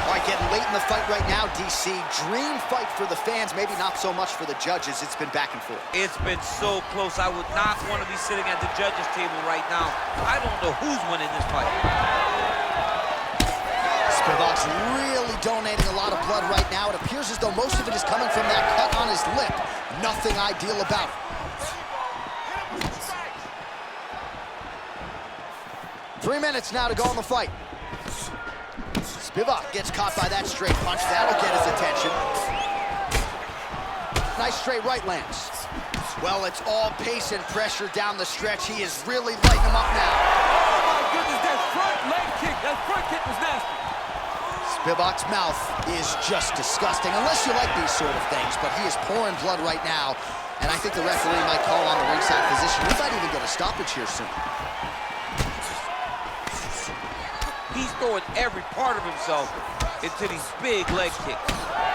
All right, getting late in the fight right now, DC. Dream fight for the fans, maybe not so much for the judges. It's been back and forth. It's been so close. I would not want to be sitting at the judges' table right now. I don't know who's winning this fight. Spivac's really donating a lot of blood right now. It appears as though most of it is coming from that cut on his lip. Nothing ideal about it. 3 minutes now to go in the fight. Spivac gets caught by that straight punch. That'll get his attention. Nice straight right lands. Well, it's all pace and pressure down the stretch. He is really lighting him up now. Oh, my goodness, that front leg kick. That front kick was nasty. Spivac's mouth is just disgusting, unless you like these sort of things, but he is pouring blood right now, and I think the referee might call on the ringside position. We might even get a stoppage here soon. He's throwing every part of himself into these big leg kicks.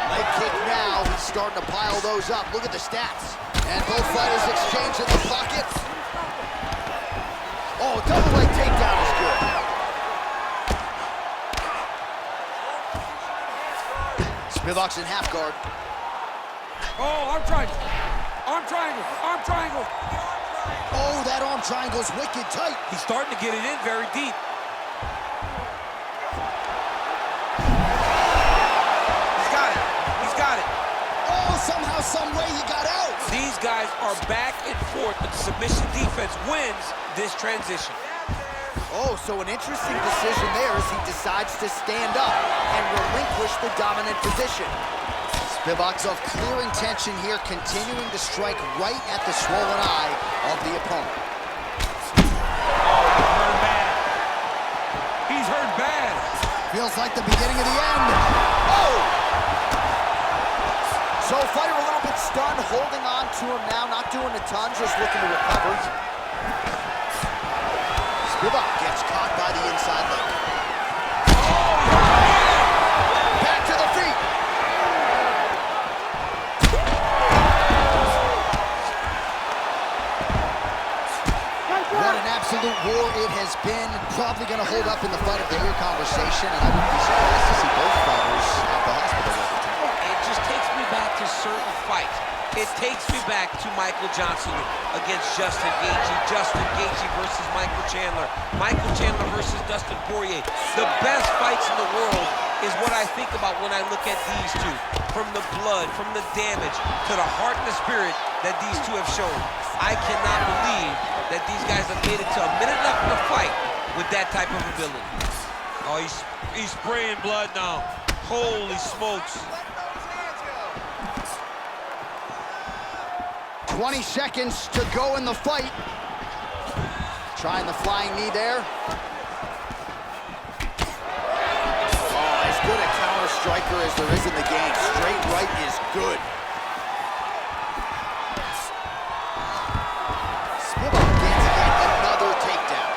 Leg kick now, he's starting to pile those up. Look at the stats. And both fighters exchange in the pocket. Oh, double leg takedown is good. Spivac's in half guard. Oh, arm triangle. Arm triangle. Arm triangle. Oh, that arm triangle's wicked tight. He's starting to get it in very deep. Somehow, some way, he got out. These guys are back and forth, but the submission defense wins this transition. Oh, so an interesting decision there as he decides to stand up and relinquish the dominant position. Spivac's of clearing tension here, continuing to strike right at the swollen eye of the opponent. Oh, he's hurt bad. He's hurt bad. Feels like the beginning of the end. Oh! So fighter a little bit stunned, holding on to him now, not doing a ton, just looking to recover. Spivac gets caught by the inside leg. Back to the feet. What an absolute situation, and I would be surprised to see both fighters at the hospital at the time. It just takes me back to certain fights. It takes me back to Michael Johnson against Justin Gaethje, Justin Gaethje versus Michael Chandler, Michael Chandler versus Dustin Poirier. The best fights in the world is what I think about when I look at these two. From the blood, from the damage, to the heart and the spirit that these two have shown. I cannot believe that these guys have made it to a minute left in the fight with that type of ability. Oh, he's spraying blood now. Holy smokes. 20 seconds to go in the fight. Trying the flying knee there. Oh, as good a counter striker as there is in the game. Straight right is good. Spivac gets yet another takedown.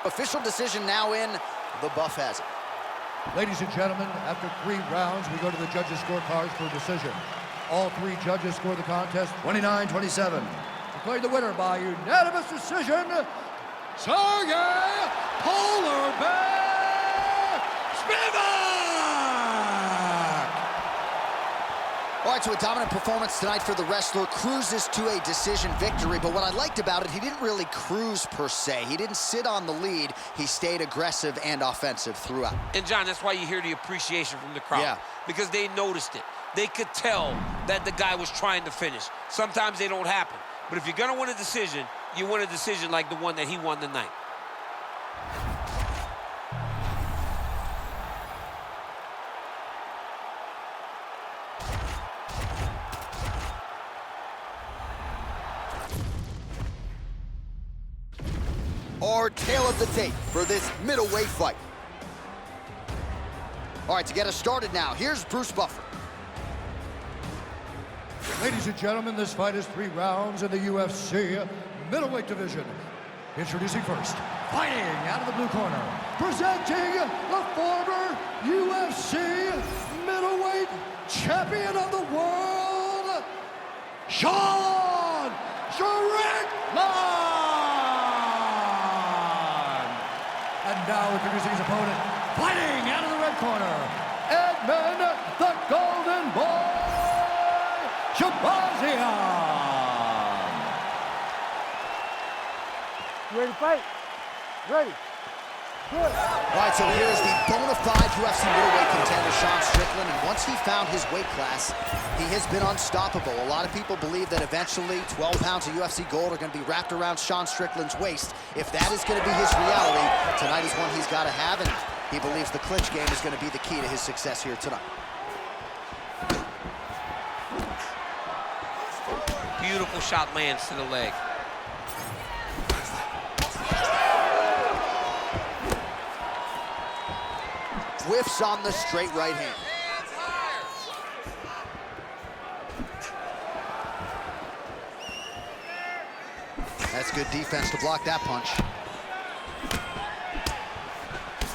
Official decision now in. The buff has it. Ladies and gentlemen, after 3 rounds, we go to the judges' scorecards for a decision. All 3 judges score the contest 29-27. Declaring the winner by unanimous decision, Serghei Polar Bear Spivac! All right, so a dominant performance tonight for the wrestler. Cruises to a decision victory, but what I liked about it, he didn't really cruise per se. He didn't sit on the lead. He stayed aggressive and offensive throughout. And John, that's why you hear the appreciation from the crowd. Yeah. Because they noticed it. They could tell that the guy was trying to finish. Sometimes they don't happen. But if you're gonna win a decision, you win a decision like the one that he won tonight. Our tail of the tape for this middleweight fight. All right, to get us started now, here's Bruce Buffer. Ladies and gentlemen, this fight is 3 rounds in the UFC middleweight division. Introducing first, fighting out of the blue corner, presenting the former UFC middleweight champion of the world, Strickland! And now introducing his opponent, fighting out of the red corner, Edman, the Golden Boy, Shahbazyan. You ready to fight? Ready. Good. All right, so here's the bona fide UFC middleweight contender, Strickland, and once he found his weight class, he has been unstoppable. A lot of people believe that eventually 12 pounds of UFC gold are going to be wrapped around Strickland's waist. If that is going to be his reality, tonight is one he's got to have, and he believes the clinch game is going to be the key to his success here tonight. Beautiful shot lands to the leg. Whiffs on the straight right hand. That's good defense to block that punch.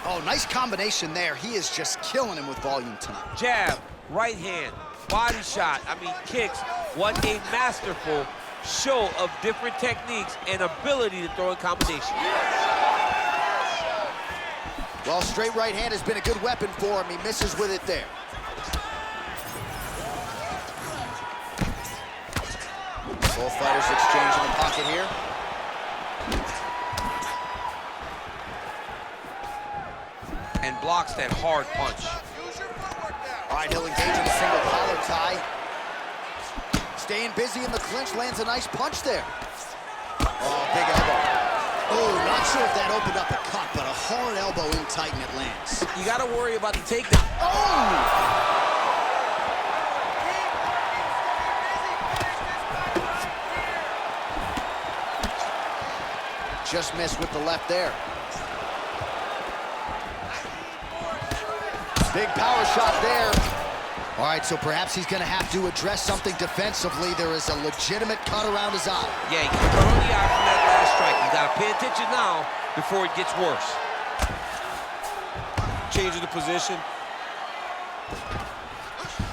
Oh, nice combination there. He is just killing him with volume tonight. Jab, right hand, body shot, kicks. What a masterful show of different techniques and ability to throw in combination. Well, straight right hand has been a good weapon for him. He misses with it there. Both fighters exchange in the pocket here. And blocks that hard punch. All right, he'll engage in a single collar tie. Staying busy in the clinch, lands a nice punch there. Oh, big elbow. Oh, not sure if that opened up a cut, but a hard elbow in tight and it lands. You got to worry about the takedown. Oh! Just missed with the left there. Big power shot there. All right, so perhaps he's going to have to address something defensively. There is a legitimate cut around his eye. Yeah, he can turn the eye from that last strike. You got to pay attention now before it gets worse. Changing the position.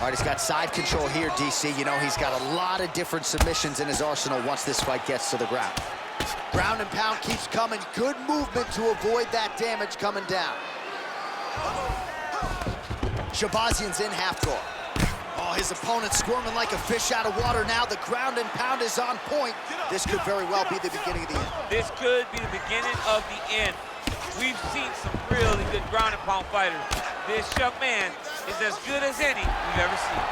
All right, he's got side control here, DC. You know, he's got a lot of different submissions in his arsenal once this fight gets to the ground. Ground and pound keeps coming. Good movement to avoid that damage coming down. Shahbazyan's in half guard. Oh, his opponent's squirming like a fish out of water now. The ground and pound is on point. This could very well be the beginning of the end. This could be the beginning of the end. We've seen some really good ground and pound fighters. This young man is as good as any we've ever seen.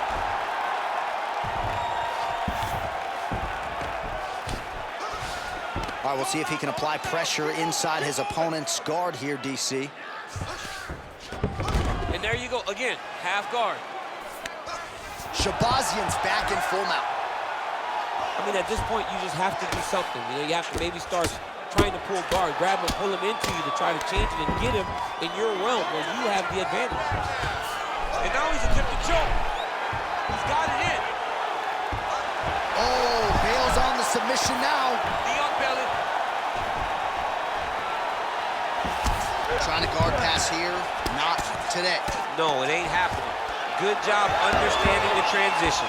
All right, we'll see if he can apply pressure inside his opponent's guard here, DC. And there you go, again, half guard. Shahbazyan's back in full mount. I mean, at this point, you just have to do something. You know, you have to maybe start trying to pull guard, grab him, pull him into you to try to change it and get him in your realm where you have the advantage. And now he's attempting to choke. He's got it in. Oh, bails on the submission now. The belly. Trying to guard pass here, not today. No, it ain't happening. Good job understanding the transition.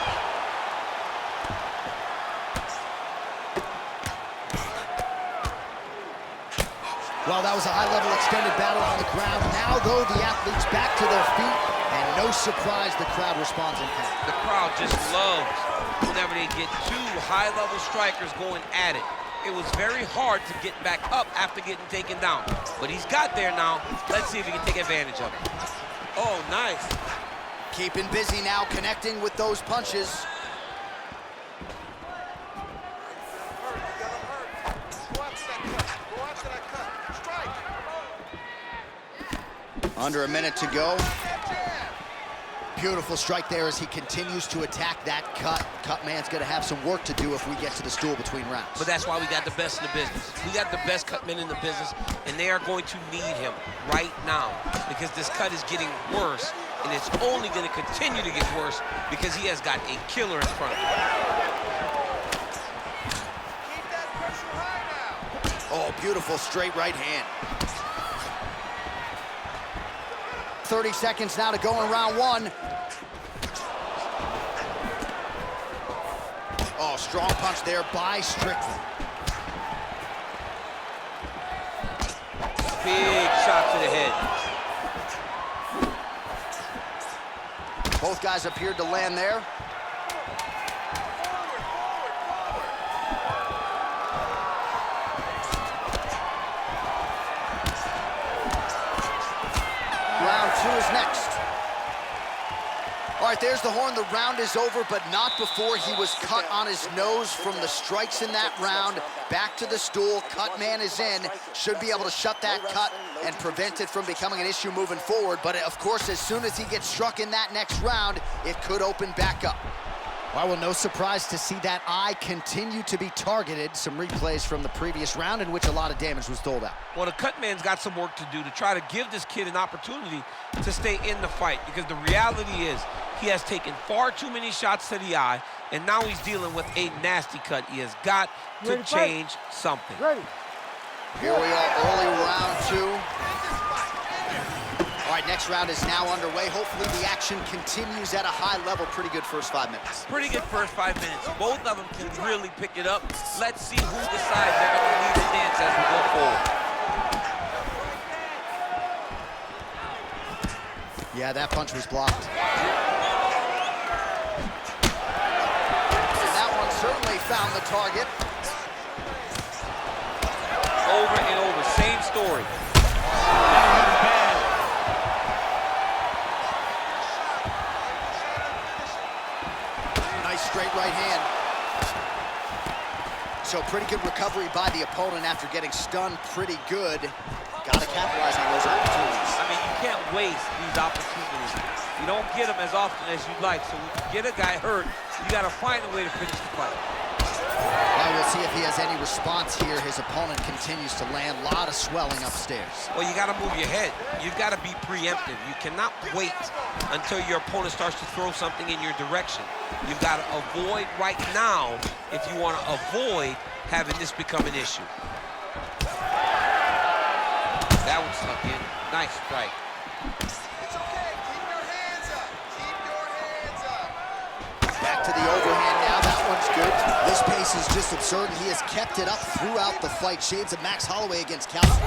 Well, that was a high-level extended battle on the ground. Now, though, the athletes back to their feet, and no surprise the crowd responds in kind. The crowd just loves whenever they get two high-level strikers going at it. It was very hard to get back up after getting taken down. But he's got there now. Let's see if he can take advantage of it. Oh, nice. Keeping busy now, connecting with those punches. Under a minute to go. Beautiful strike there as he continues to attack that cut. Cut man's gonna have some work to do if we get to the stool between rounds. But that's why we got the best in the business. We got the best cut men in the business, and they are going to need him right now because this cut is getting worse, and it's only gonna continue to get worse because he has got a killer in front of him. Oh, beautiful straight right hand. 30 seconds now to go in round one. Oh, strong punch there by Strickland. Big shot to the head. Both guys appeared to land there. Round two is next. All right, there's the horn. The round is over, but not before he was cut on his nose from the strikes in that round. Back to the stool. Cut man is in. Should be able to shut that cut and prevent it from becoming an issue moving forward. But, of course, as soon as he gets struck in that next round, it could open back up. Well, no surprise to see that eye continue to be targeted. Some replays from the previous round in which a lot of damage was doled out. Well, the cut man's got some work to do to try to give this kid an opportunity to stay in the fight, because the reality is he has taken far too many shots to the eye, and now he's dealing with a nasty cut. He has got to change something. Ready. Here we are, early round two. All right, next round is now underway. Hopefully the action continues at a high level. Pretty good first 5 minutes. Pretty good first 5 minutes. Both of them can really pick it up. Let's see who decides they're going to lead the dance as we go forward. Yeah, that punch was blocked. And that one certainly found the target. Over and over, same story. Nice straight right hand. So pretty good recovery by the opponent after getting stunned pretty good. Gotta capitalize on those opportunities. I mean, you can't waste these opportunities. You don't get them as often as you'd like. So when you get a guy hurt, you gotta find a way to finish the fight. We'll see if he has any response here. His opponent continues to land. A lot of swelling upstairs. Well, you got to move your head. You've got to be preemptive. You cannot wait until your opponent starts to throw something in your direction. You've got to avoid right now if you want to avoid having this become an issue. That one stuck in. Nice strike. It's okay. Keep your hands up. Keep your hands up. Back to the overhand now. That one's good. This pace is just absurd, and he has kept it up throughout the fight. Shades of Max Holloway against Cal. He's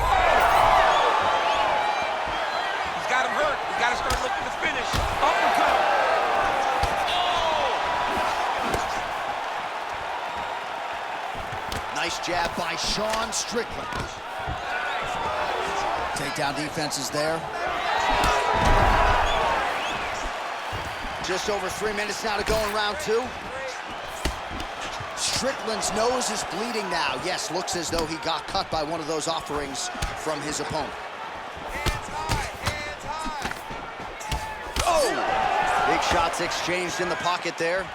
got him hurt. He's got to start looking to finish. Uppercut. Oh! Nice jab by Sean Strickland. Takedown defense is there. Just over 3 minutes now to go in round 2. Strickland's nose is bleeding now. Yes, looks as though he got cut by one of those offerings from his opponent. Hands high. Hands high. Oh! Big shots exchanged in the pocket there. Work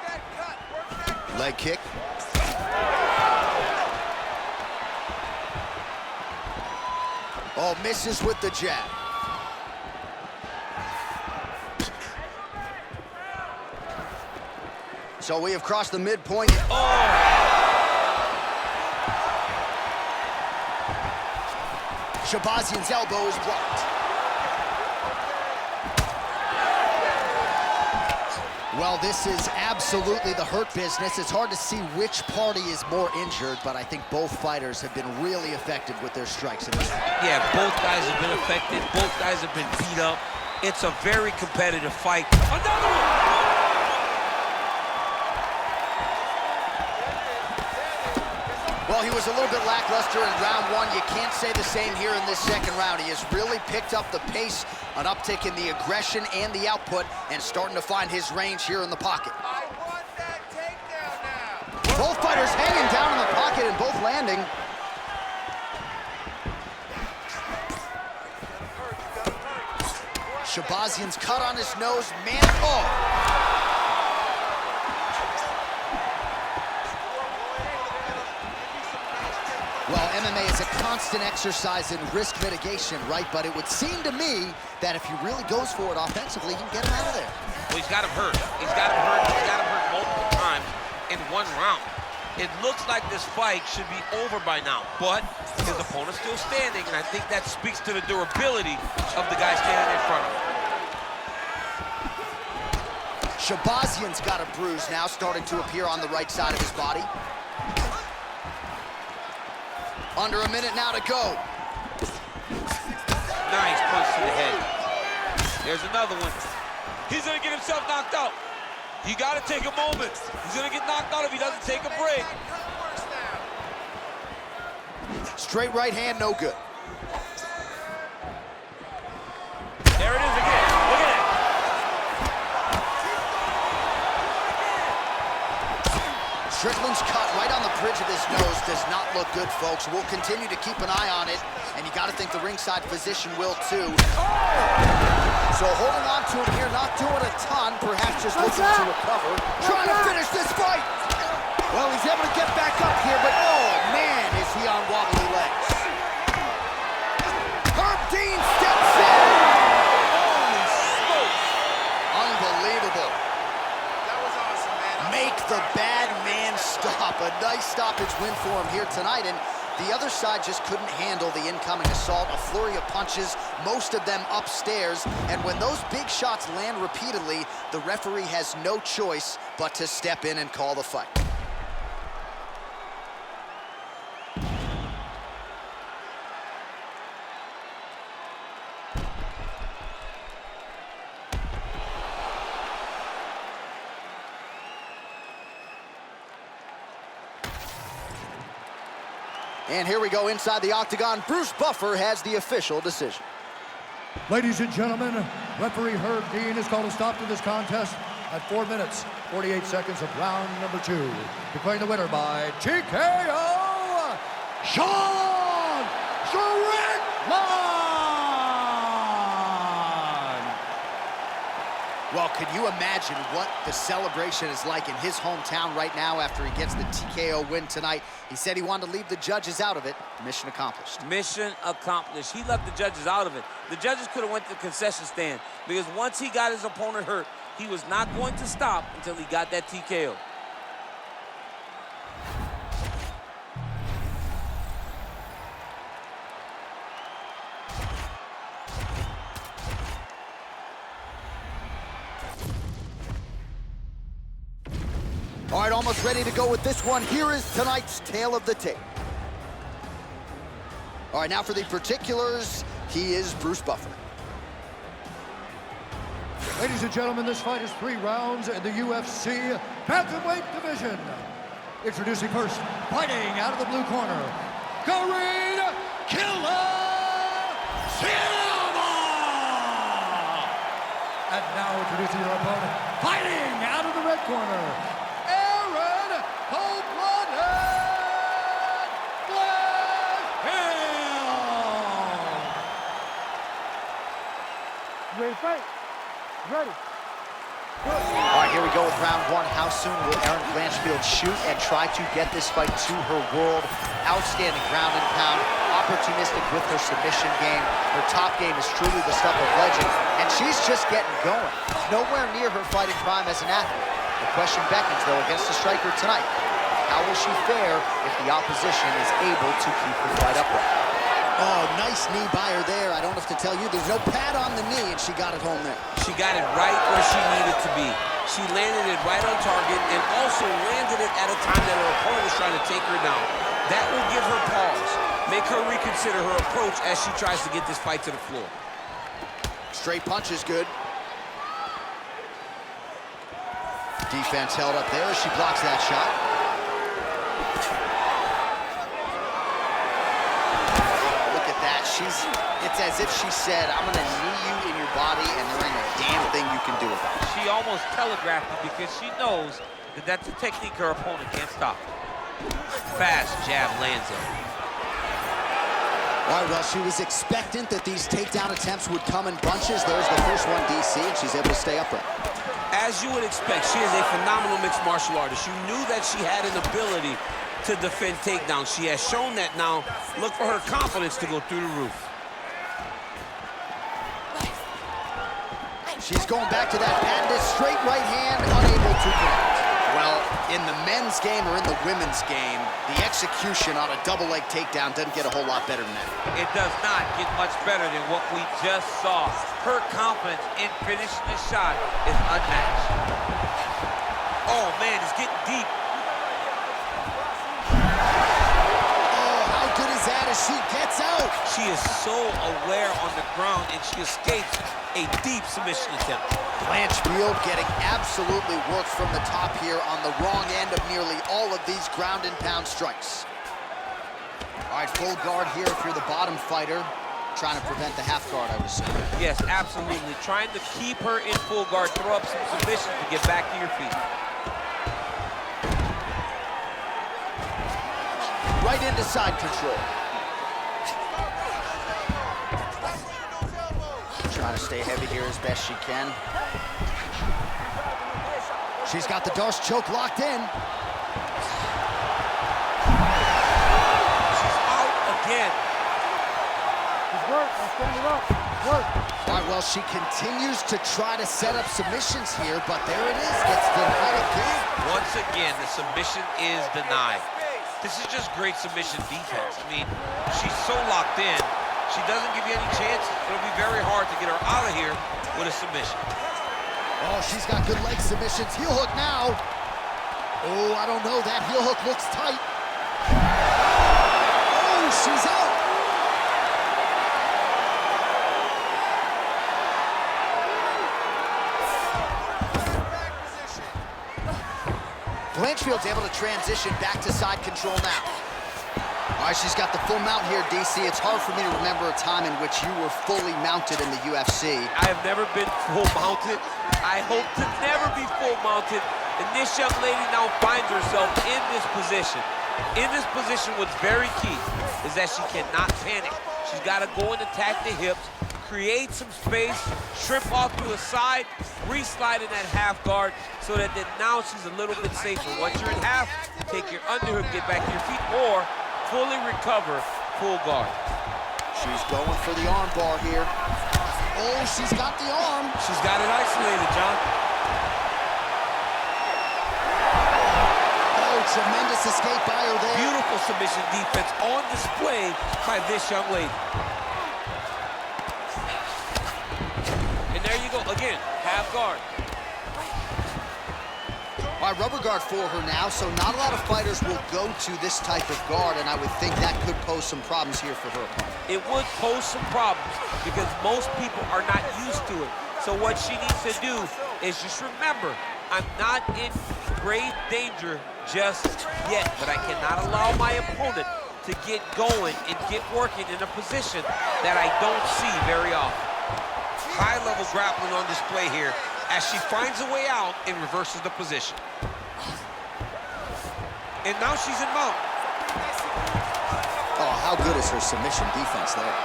that cut. Work that cut. Leg kick. Oh, misses with the jab. So we have crossed the midpoint. Oh! Shahbazyan's elbow is blocked. Well, this is absolutely the hurt business. It's hard to see which party is more injured, but I think both fighters have been really effective with their strikes in this fight. Yeah, both guys have been affected. Both guys have been beat up. It's a very competitive fight. Another one! Well, he was a little bit lackluster in round 1. You can't say the same here in this second round. He has really picked up the pace, an uptick in the aggression and the output, and starting to find his range here in the pocket. I want that takedown now. Both fighters hanging down in the pocket and both landing. Shahbazyan's cut on his nose. Man, oh! Well, MMA is a constant exercise in risk mitigation, right? But it would seem to me that if he really goes for it offensively, he can get him out of there. Well, he's got him hurt. He's got him hurt. He's got him hurt multiple times in one round. It looks like this fight should be over by now, but his opponent's still standing, and I think that speaks to the durability of the guy standing in front of him. Shahbazyan's got a bruise now starting to appear on the right side of his body. Under a minute now to go. Nice punch to the head. There's another one. He's gonna get himself knocked out. You gotta take a moment. He's gonna get knocked out if he doesn't take a break. Straight right hand, no good. There it is again. Look at it. Strickland's cut right on the bridge of his nose does not look good, folks. We'll continue to keep an eye on it, and you got to think the ringside physician will too. So holding on to him here, not doing a ton, perhaps just looking to recover. Trying to finish this fight. Well, he's able to get back up here, but oh man, is he on wobbly legs. Herb Dean steps in. Holy smokes. Unbelievable. That was awesome, man. Make the bad man stop. A nice stoppage win for him here tonight, and the other side just couldn't handle the incoming assault. A flurry of punches, most of them upstairs, and when those big shots land repeatedly, the referee has no choice but to step in and call the fight. And here we go inside the octagon. Bruce Buffer has the official decision. Ladies and gentlemen, referee Herb Dean has called a stop to this contest at 4 minutes, 48 seconds of round number 2. Declaring the winner by TKO, Sean Strickland! Well, could you imagine what the celebration is like in his hometown right now after he gets the TKO win tonight? He said he wanted to leave the judges out of it. Mission accomplished. Mission accomplished. He left the judges out of it. The judges could have went to the concession stand because once he got his opponent hurt, he was not going to stop until he got that TKO. All right, almost ready to go with this one. Here is tonight's tale of the tape. All right, now for the particulars, he is Bruce Buffer. Ladies and gentlemen, this fight is 3 rounds in the UFC bantamweight division. Introducing first, fighting out of the blue corner, Karine Silva! And now introducing your opponent, fighting out of the red corner, Erin Blanchfield! You ready to fight? Ready. All right, here we go with round 1. How soon will Erin Blanchfield shoot and try to get this fight to her world? Outstanding ground and pound, opportunistic with her submission game. Her top game is truly the stuff of legend, and she's just getting going. Nowhere near her fighting prime as an athlete. The question beckons, though, against the striker tonight. How will she fare if the opposition is able to keep the fight upright? Oh, nice knee by her there. I don't have to tell you, there's no pad on the knee, and she got it home there. She got it right where she needed to be. She landed it right on target and also landed it at a time that her opponent was trying to take her down. That will give her pause, make her reconsider her approach as she tries to get this fight to the floor. Straight punch is good. Defense held up there as she blocks that shot. Look at that. It's as if she said, I'm going to knee you in your body, and there ain't a damn thing you can do about it. She almost telegraphed it because she knows that that's a technique her opponent can't stop. Fast jab lands it. All right, well, she was expectant that these takedown attempts would come in bunches. There's the first one, DC, and she's able to stay upright. As you would expect, she is a phenomenal mixed martial artist. You knew that she had an ability to defend takedowns. She has shown that now. Look for her confidence to go through the roof. She's going back to that patented straight right hand, unable to connect. Well, in the men's game or in the women's game, the execution on a double leg takedown doesn't get a whole lot better than that. It does not get much better than what we just saw. Her confidence in finishing the shot is unmatched. Oh, man, it's getting deep. Oh, how good is that as she gets out? She is so aware on the ground, and she escapes a deep submission attempt. Blanchfield getting absolutely worked from the top here on the wrong end of nearly all of these ground and pound strikes. All right, full guard here if you're the bottom fighter. Trying to prevent the half guard, I would assume. Yes, absolutely. Trying to keep her in full guard, throw up some submissions to get back to your feet. Right into side control. Trying to stay heavy here as best she can. She's got the Darce choke locked in. She's out again. Just work. I'm standing up. Work. All right, well, she continues to try to set up submissions here, but there it is. Gets denied again. Once again, the submission is denied. This is just great submission defense. I mean, she's so locked in. She doesn't give you any chances. It'll be very hard to get her out of here with a submission. Oh, she's got good leg submissions. Heel hook now. Oh, I don't know. That heel hook looks tight. Oh, she's out. Blanchfield's able to transition back to side control now. All right, she's got the full mount here, DC. It's hard for me to remember a time in which you were fully mounted in the UFC. I have never been full mounted. I hope to never be full mounted. And this young lady now finds herself in this position. In this position, what's very key is that she cannot panic. She's got to go and attack the hips, create some space, shrimp off to the side, re-slide in that half guard so that then now she's a little bit safer. Once you're in half, take your underhook, get back to your feet, or fully recover, full guard. She's going for the arm bar here. Oh, she's got the arm. She's got it isolated, John. Oh, tremendous escape by her there. Beautiful submission defense on display by this young lady. And there you go, again, half guard. All right, rubber guard for her now, so not a lot of fighters will go to this type of guard, and I would think that could pose some problems here for her opponent. It would pose some problems because most people are not used to it. So what she needs to do is just remember, I'm not in grave danger just yet, but I cannot allow my opponent to get going and get working in a position that I don't see very often. High-level grappling on display here as she finds a way out and reverses the position. And now she's in mount. Oh, how good is her submission defense there?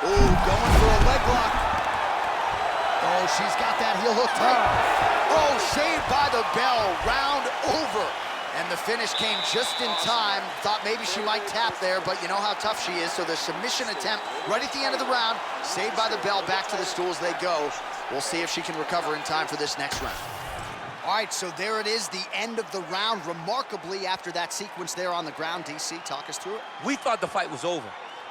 Ooh, going for a leg lock. Oh, she's got that heel hook tight. Oh, saved by the bell, round over. And the finish came just in time. Thought maybe she might tap there, but you know how tough she is. So the submission attempt right at the end of the round, saved by the bell, back to the stools they go. We'll see if she can recover in time for this next round. All right, so there it is, the end of the round. Remarkably, after that sequence there on the ground, DC, talk us through it. We thought the fight was over.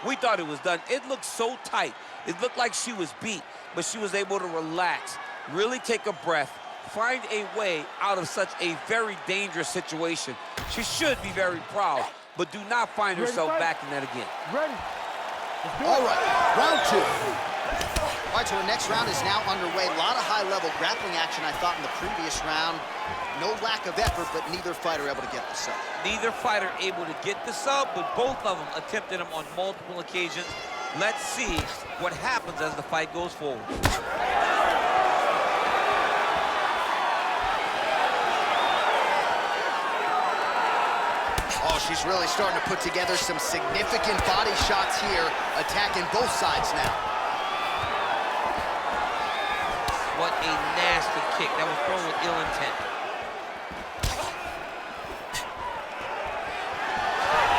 We thought it was done. It looked so tight. It looked like she was beat, but she was able to relax, really take a breath, find a way out of such a very dangerous situation. She should be very proud, but do not find herself back in that again. Ready? All right, round two. All right, so our next round is now underway. A lot of high-level grappling action, I thought, in the previous round. No lack of effort, but neither fighter able to get the sub. Neither fighter able to get the sub, but both of them attempted them on multiple occasions. Let's see what happens as the fight goes forward. Oh, she's really starting to put together some significant body shots here, attacking both sides now. What a nasty kick. That was thrown with ill intent.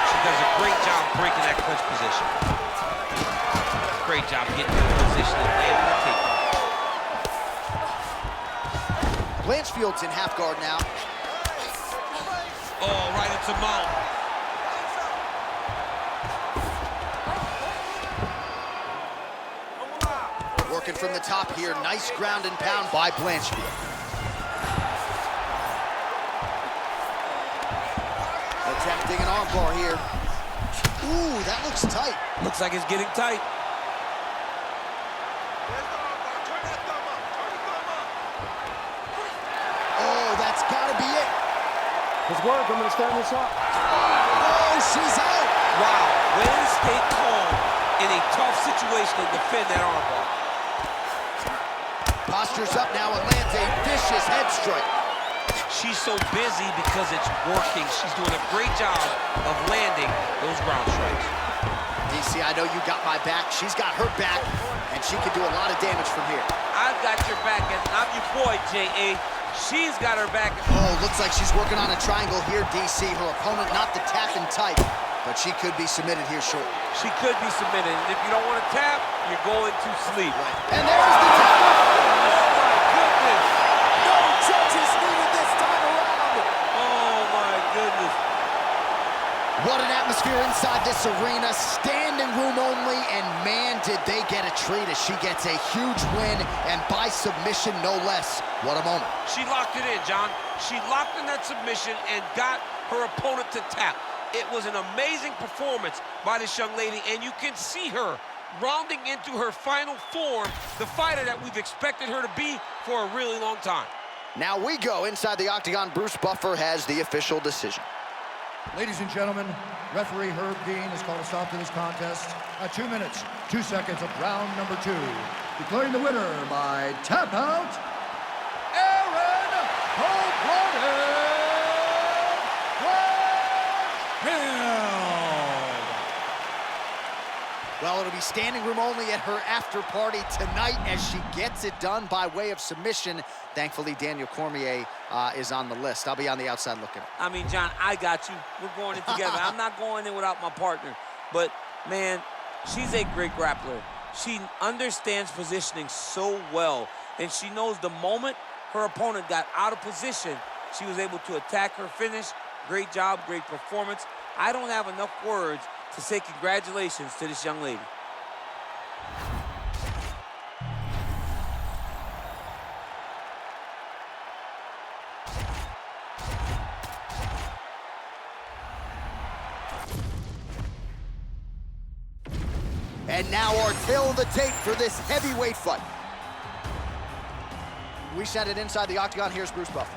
She does a great job breaking that clinch position. Great job getting in position and landing the takedown. Blanchfield's in half guard now. Oh, right into mount. Working from the top here. Nice ground and pound by Blanchfield. Attempting an armbar here. Ooh, that looks tight. Looks like it's getting tight. Oh, that's gotta be it. Let's work. I'm gonna stand this up. Oh, she's out. Wow, way to stay calm in a tough situation and defend that armbar. Postures up now and lands a vicious head strike. She's so busy because it's working. She's doing a great job of landing those ground strikes. DC, I know you got my back. She's got her back, and she can do a lot of damage from here. I've got your back, and I'm your boy, J.A. She's got her back. Oh, looks like she's working on a triangle here, DC. Her opponent not the tapping type, but she could be submitted here shortly. She could be submitted, and if you don't want to tap, you're going to sleep. And there's the tap. Oh, my goodness. No judges needed this time around. Oh, my goodness. What an atmosphere inside this arena. Standing room only, and man, did they get a treat as she gets a huge win, and by submission, no less. What a moment. She locked it in, John. She locked in that submission and got her opponent to tap. It was an amazing performance by this young lady, and you can see her rounding into her final form, the fighter that we've expected her to be for a really long time. Now we go inside the octagon. Bruce Buffer has the official decision. Ladies and gentlemen, referee Herb Dean has called a stop to this contest at 2 minutes, 2 seconds of round number 2. Declaring the winner by tap out, Erin Blanchfield. Well, it'll be standing room only at her after party tonight as she gets it done by way of submission. Thankfully, Daniel Cormier is on the list. I'll be on the outside looking. I mean, John, I got you. We're going in together. I'm not going in without my partner. But, man, she's a great grappler. She understands positioning so well, and she knows the moment her opponent got out of position, she was able to attack her finish. Great job, great performance. I don't have enough words to say congratulations to this young lady. And now our tail of the tape for this heavyweight fight. We send it inside the octagon. Here's Bruce Buffer.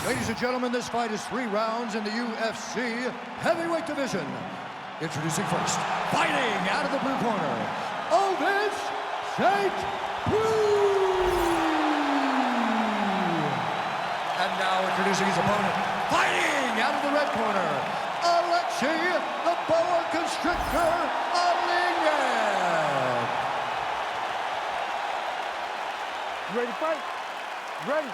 Ladies and gentlemen, this fight is 3 rounds in the UFC heavyweight division. Introducing first, fighting out of the blue corner, Ovince Preux. And now introducing his opponent, fighting out of the red corner, Aleksei, the boa constrictor, Oleinik. You ready to fight? You ready?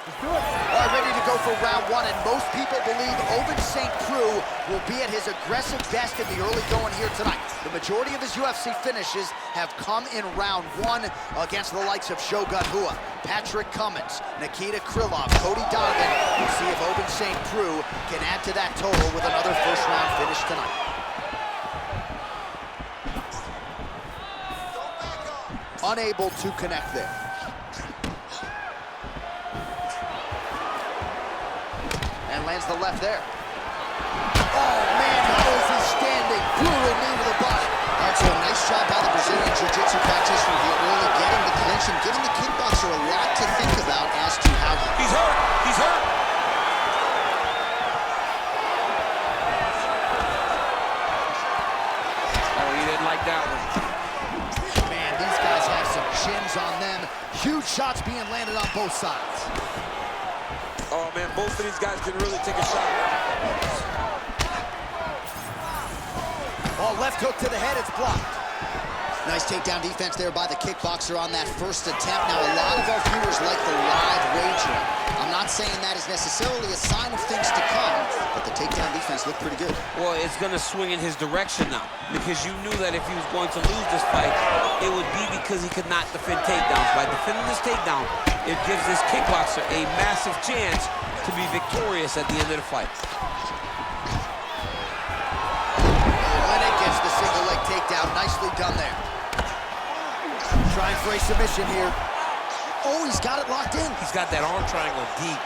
Let's do it. All right, ready to go for round 1, and most people believe Ovince Preux will be at his aggressive best in the early going here tonight. The majority of his UFC finishes have come in round 1 against the likes of Shogun Rua, Patrick Cummins, Nikita Krylov, Cody Donovan. We'll see if Ovince Preux can add to that total with another first-round finish tonight. Unable to connect there. And lands the left there. Oh, man, how is he standing? Brutal knee to the body. All right, so a nice job by the Brazilian Jiu-Jitsu practitioner here early, getting the clinch and giving the kickboxer a lot to think about as to how he... He's hurt! He's hurt! Oh, he didn't like that one. Man, these guys have some chins on them. Huge shots being landed on both sides. Oh, man, both of these guys can really take a shot. Oh, left hook to the head, it's blocked. Nice takedown defense there by the kickboxer on that first attempt. Now, a lot of our viewers like the live wagering. I'm not saying that is necessarily a sign of things to come, but the takedown defense looked pretty good. Well, it's going to swing in his direction now, because you knew that if he was going to lose this fight, it would be because he could not defend takedowns. By defending this takedown, it gives this kickboxer a massive chance to be victorious at the end of the fight. Oleinik gets the single leg takedown. Nicely done there. Trying for a submission here. Oh, he's got it locked in. He's got that arm triangle deep.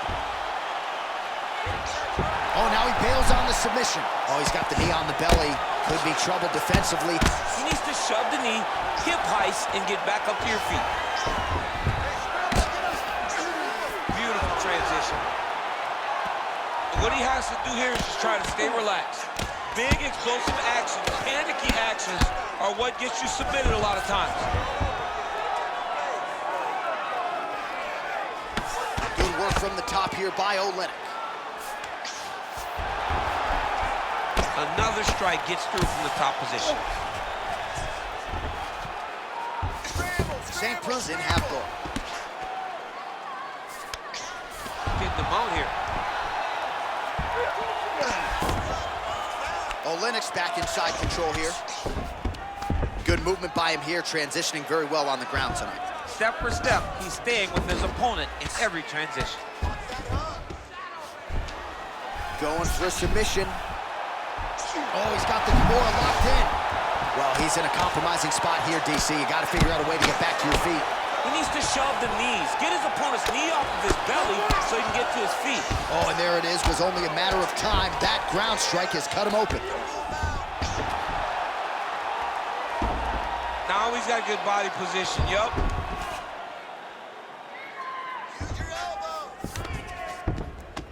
Oh, now he bails on the submission. Oh, he's got the knee on the belly. Could be trouble defensively. He needs to shove the knee, hip heist, and get back up to your feet. Beautiful transition. What he has to do here is just try to stay relaxed. Big, explosive actions, panicky actions are what gets you submitted a lot of times. Good work from the top here by Oleinik. Another strike gets through from the top position. St. Preux in half guard. Getting them out here. Oleinik's back inside control here. Good movement by him here, transitioning very well on the ground tonight. Step for step, he's staying with his opponent in every transition. Going for a submission. Oh, he's got the Kimura locked in. Well, he's in a compromising spot here, DC. You got to figure out a way to get back to your feet. He needs to shove the knees, get his opponent's knee off of his belly so he can get to his feet. Oh, and there it is. Was only a matter of time. That ground strike has cut him open. Now he's got good body position, yup.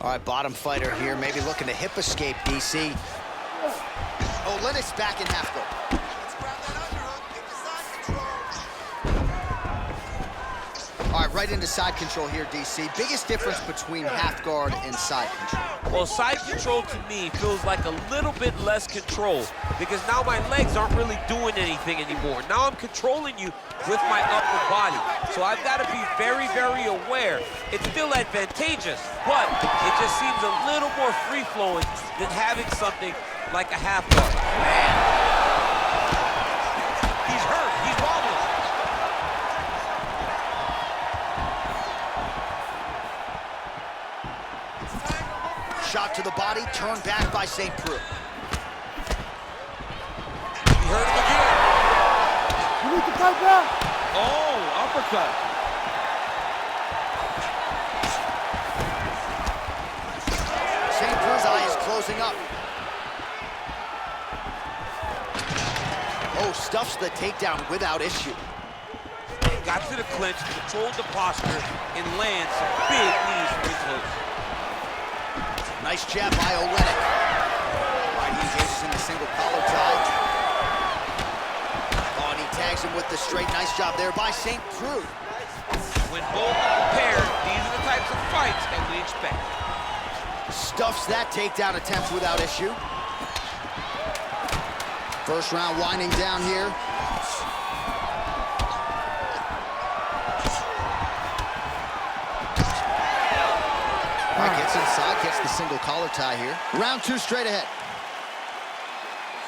All right, bottom fighter here, maybe looking to hip escape, DC. Oleinik's back in half guard. All right, right into side control here, DC. Biggest difference between half guard and side control? Well, side control to me feels like a little bit less control because now my legs aren't really doing anything anymore. Now I'm controlling you with my upper body. So I've got to be very, very aware. It's still advantageous, but it just seems a little more free-flowing than having something like a half guard. Man. He's hurt. He's wobbling. Shot to the body, turned back by St. Preux. He hurt him again. You need to cut back. Oh, uppercut. St. Preux's eye is closing up. Oh, stuffs the takedown without issue. Got to the clinch, controlled the posture, and lands some big knees from his close. Nice jab by Oleinik. Right, he engages in the single collar tie. Oh, and he tags him with the straight. Nice job there by St. Preux. When both are prepared, these are the types of fights that we expect. Stuffs that takedown attempt without issue. First round winding down here. All right, gets inside, gets the single collar tie here. Round 2 straight ahead.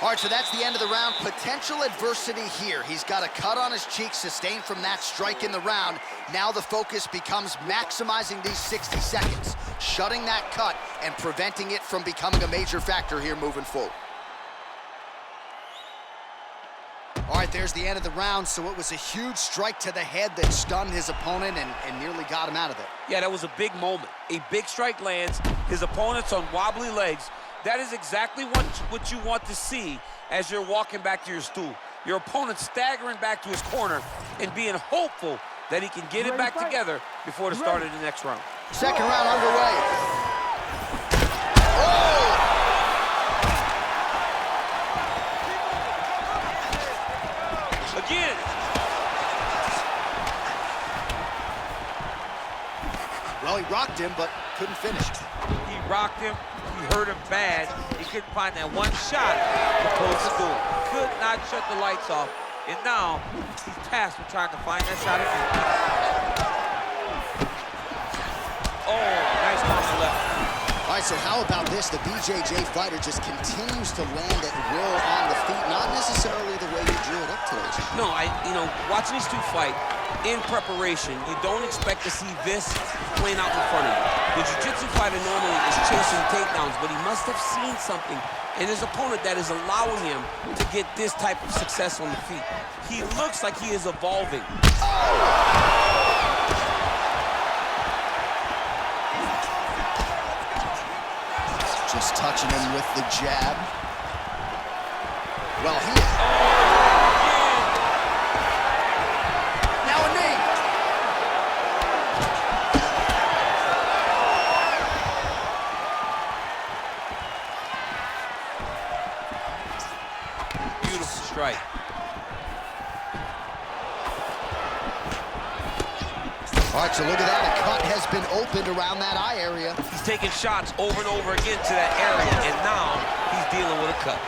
All right, so that's the end of the round. Potential adversity here. He's got a cut on his cheek sustained from that strike in the round. Now the focus becomes maximizing these 60 seconds, shutting that cut and preventing it from becoming a major factor here moving forward. All right, there's the end of the round. So it was a huge strike to the head that stunned his opponent and nearly got him out of it. Yeah, that was a big moment. A big strike lands, his opponent's on wobbly legs. That is exactly what you want to see as you're walking back to your stool. Your opponent staggering back to his corner and being hopeful that he can get it back together before the start of the next round. Second round underway. Oh! Again. Well, he rocked him, but couldn't finish. He rocked him. He hurt him bad. He couldn't find that one shot to close the door. Could not shut the lights off. And now he's tasked with trying to find that shot again. Oh, nice counter left. All right, so how about this? The BJJ fighter just continues to land at will on the feet, not necessarily the way you drew it up today. No, watching these two fight in preparation, you don't expect to see this playing out in front of you. The jiu-jitsu fighter normally is chasing takedowns, but he must have seen something in his opponent that is allowing him to get this type of success on the feet. He looks like he is evolving. Just touching him with the jab. Well, he... Now a knee. Beautiful strike. All right, so look at that. A cut has been opened around that eye area. He's taking shots over and over again to that area, and now he's dealing with a cut.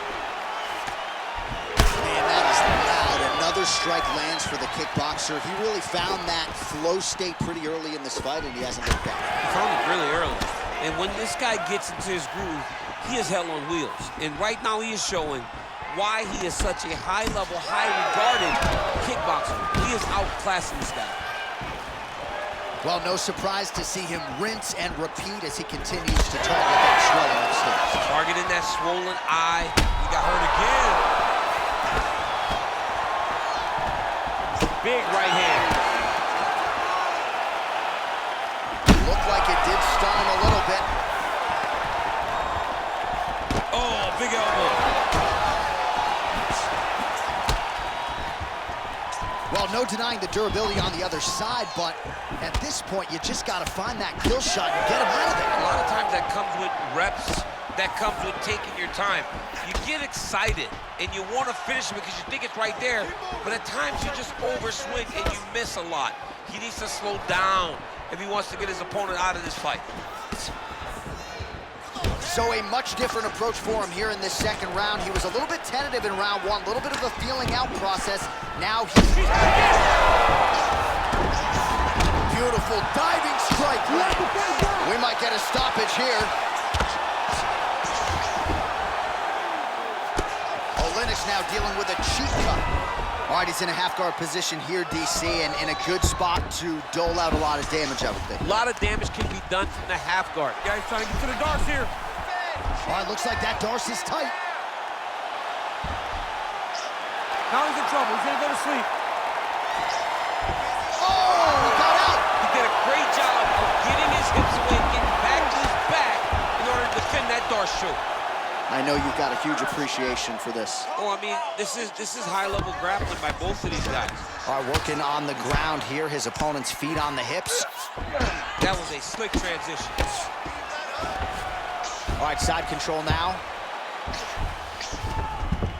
Man, that is loud. Another strike lands for the kickboxer. He really found that flow state pretty early in this fight, and he hasn't looked back. He found it really early. And when this guy gets into his groove, he is hell on wheels. And right now he is showing why he is such a high-level, high-regarded kickboxer. He is outclassing this guy. Well, no surprise to see him rinse and repeat as he continues to target that swelling upstairs. Targeting that swollen eye. He got hurt again. Big right hand. Looked like it did stun him a little bit. Oh, big elbow. Well, no denying the durability on the other side, but at this point, you just got to find that kill shot and get him out of there. A lot of times that comes with reps, that comes with taking your time. You get excited, and you want to finish it because you think it's right there, but at times you just overswing and you miss a lot. He needs to slow down if he wants to get his opponent out of this fight. So a much different approach for him here in this second round. He was a little bit tentative in round one, a little bit of a feeling out process. Now he's... Beautiful diving strike. We might get a stoppage here. Oleinik's now dealing with a cheek cut. All right, he's in a half-guard position here, DC, and in a good spot to dole out a lot of damage, I would think. A lot of damage can be done from the half guard. Yeah, he's trying to get to the darts here. All right, looks like that Darcy's tight. Now he's in trouble. He's gonna go to sleep. Oh, he got out. He did a great job of getting his hips away, getting back to his back in order to defend that Darce choke. I know you've got a huge appreciation for this. Oh, I mean, this is high-level grappling by both of these guys. All right, working on the ground here. His opponent's feet on the hips. That was a slick transition. All right, side control now.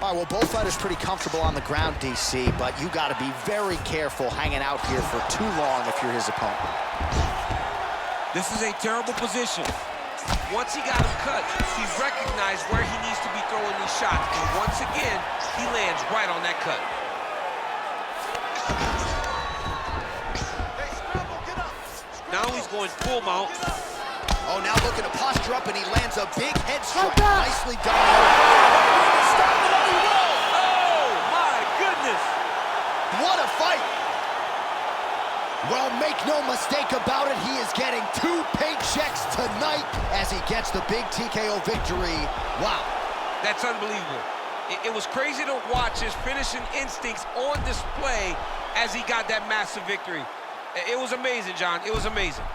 All right, well, both fighters pretty comfortable on the ground, DC, but you got to be very careful hanging out here for too long if you're his opponent. This is a terrible position. Once he got him cut, he recognized where he needs to be throwing these shots, and once again, he lands right on that cut. Now he's going full mount. Oh, now looking to posture up, and he lands a big head strike. Nicely done. Oh, my goodness. What a fight. Well, make no mistake about it, he is getting 2 paychecks tonight as he gets the big TKO victory. Wow. That's unbelievable. It was crazy to watch his finishing instincts on display as he got that massive victory. It was amazing, John. It was amazing.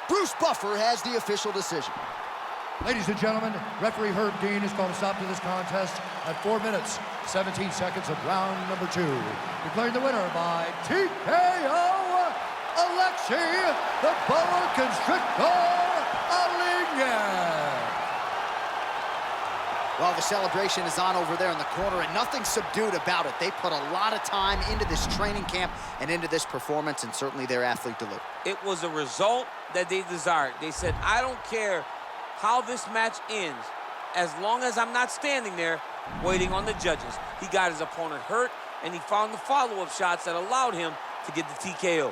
Bruce Buffer has the official decision. Ladies and gentlemen, referee Herb Dean has called a stop to this contest at 4 minutes, 17 seconds of round number 2. Declaring the winner by TKO, Aleksei, the Boa Constrictor, Oleinik. Well, the celebration is on over there in the corner, and nothing subdued about it. They put a lot of time into this training camp and into this performance, and certainly their athlete delivered. It was a result that they desired. They said, I don't care how this match ends, as long as I'm not standing there waiting on the judges. He got his opponent hurt, and he found the follow-up shots that allowed him to get the TKO.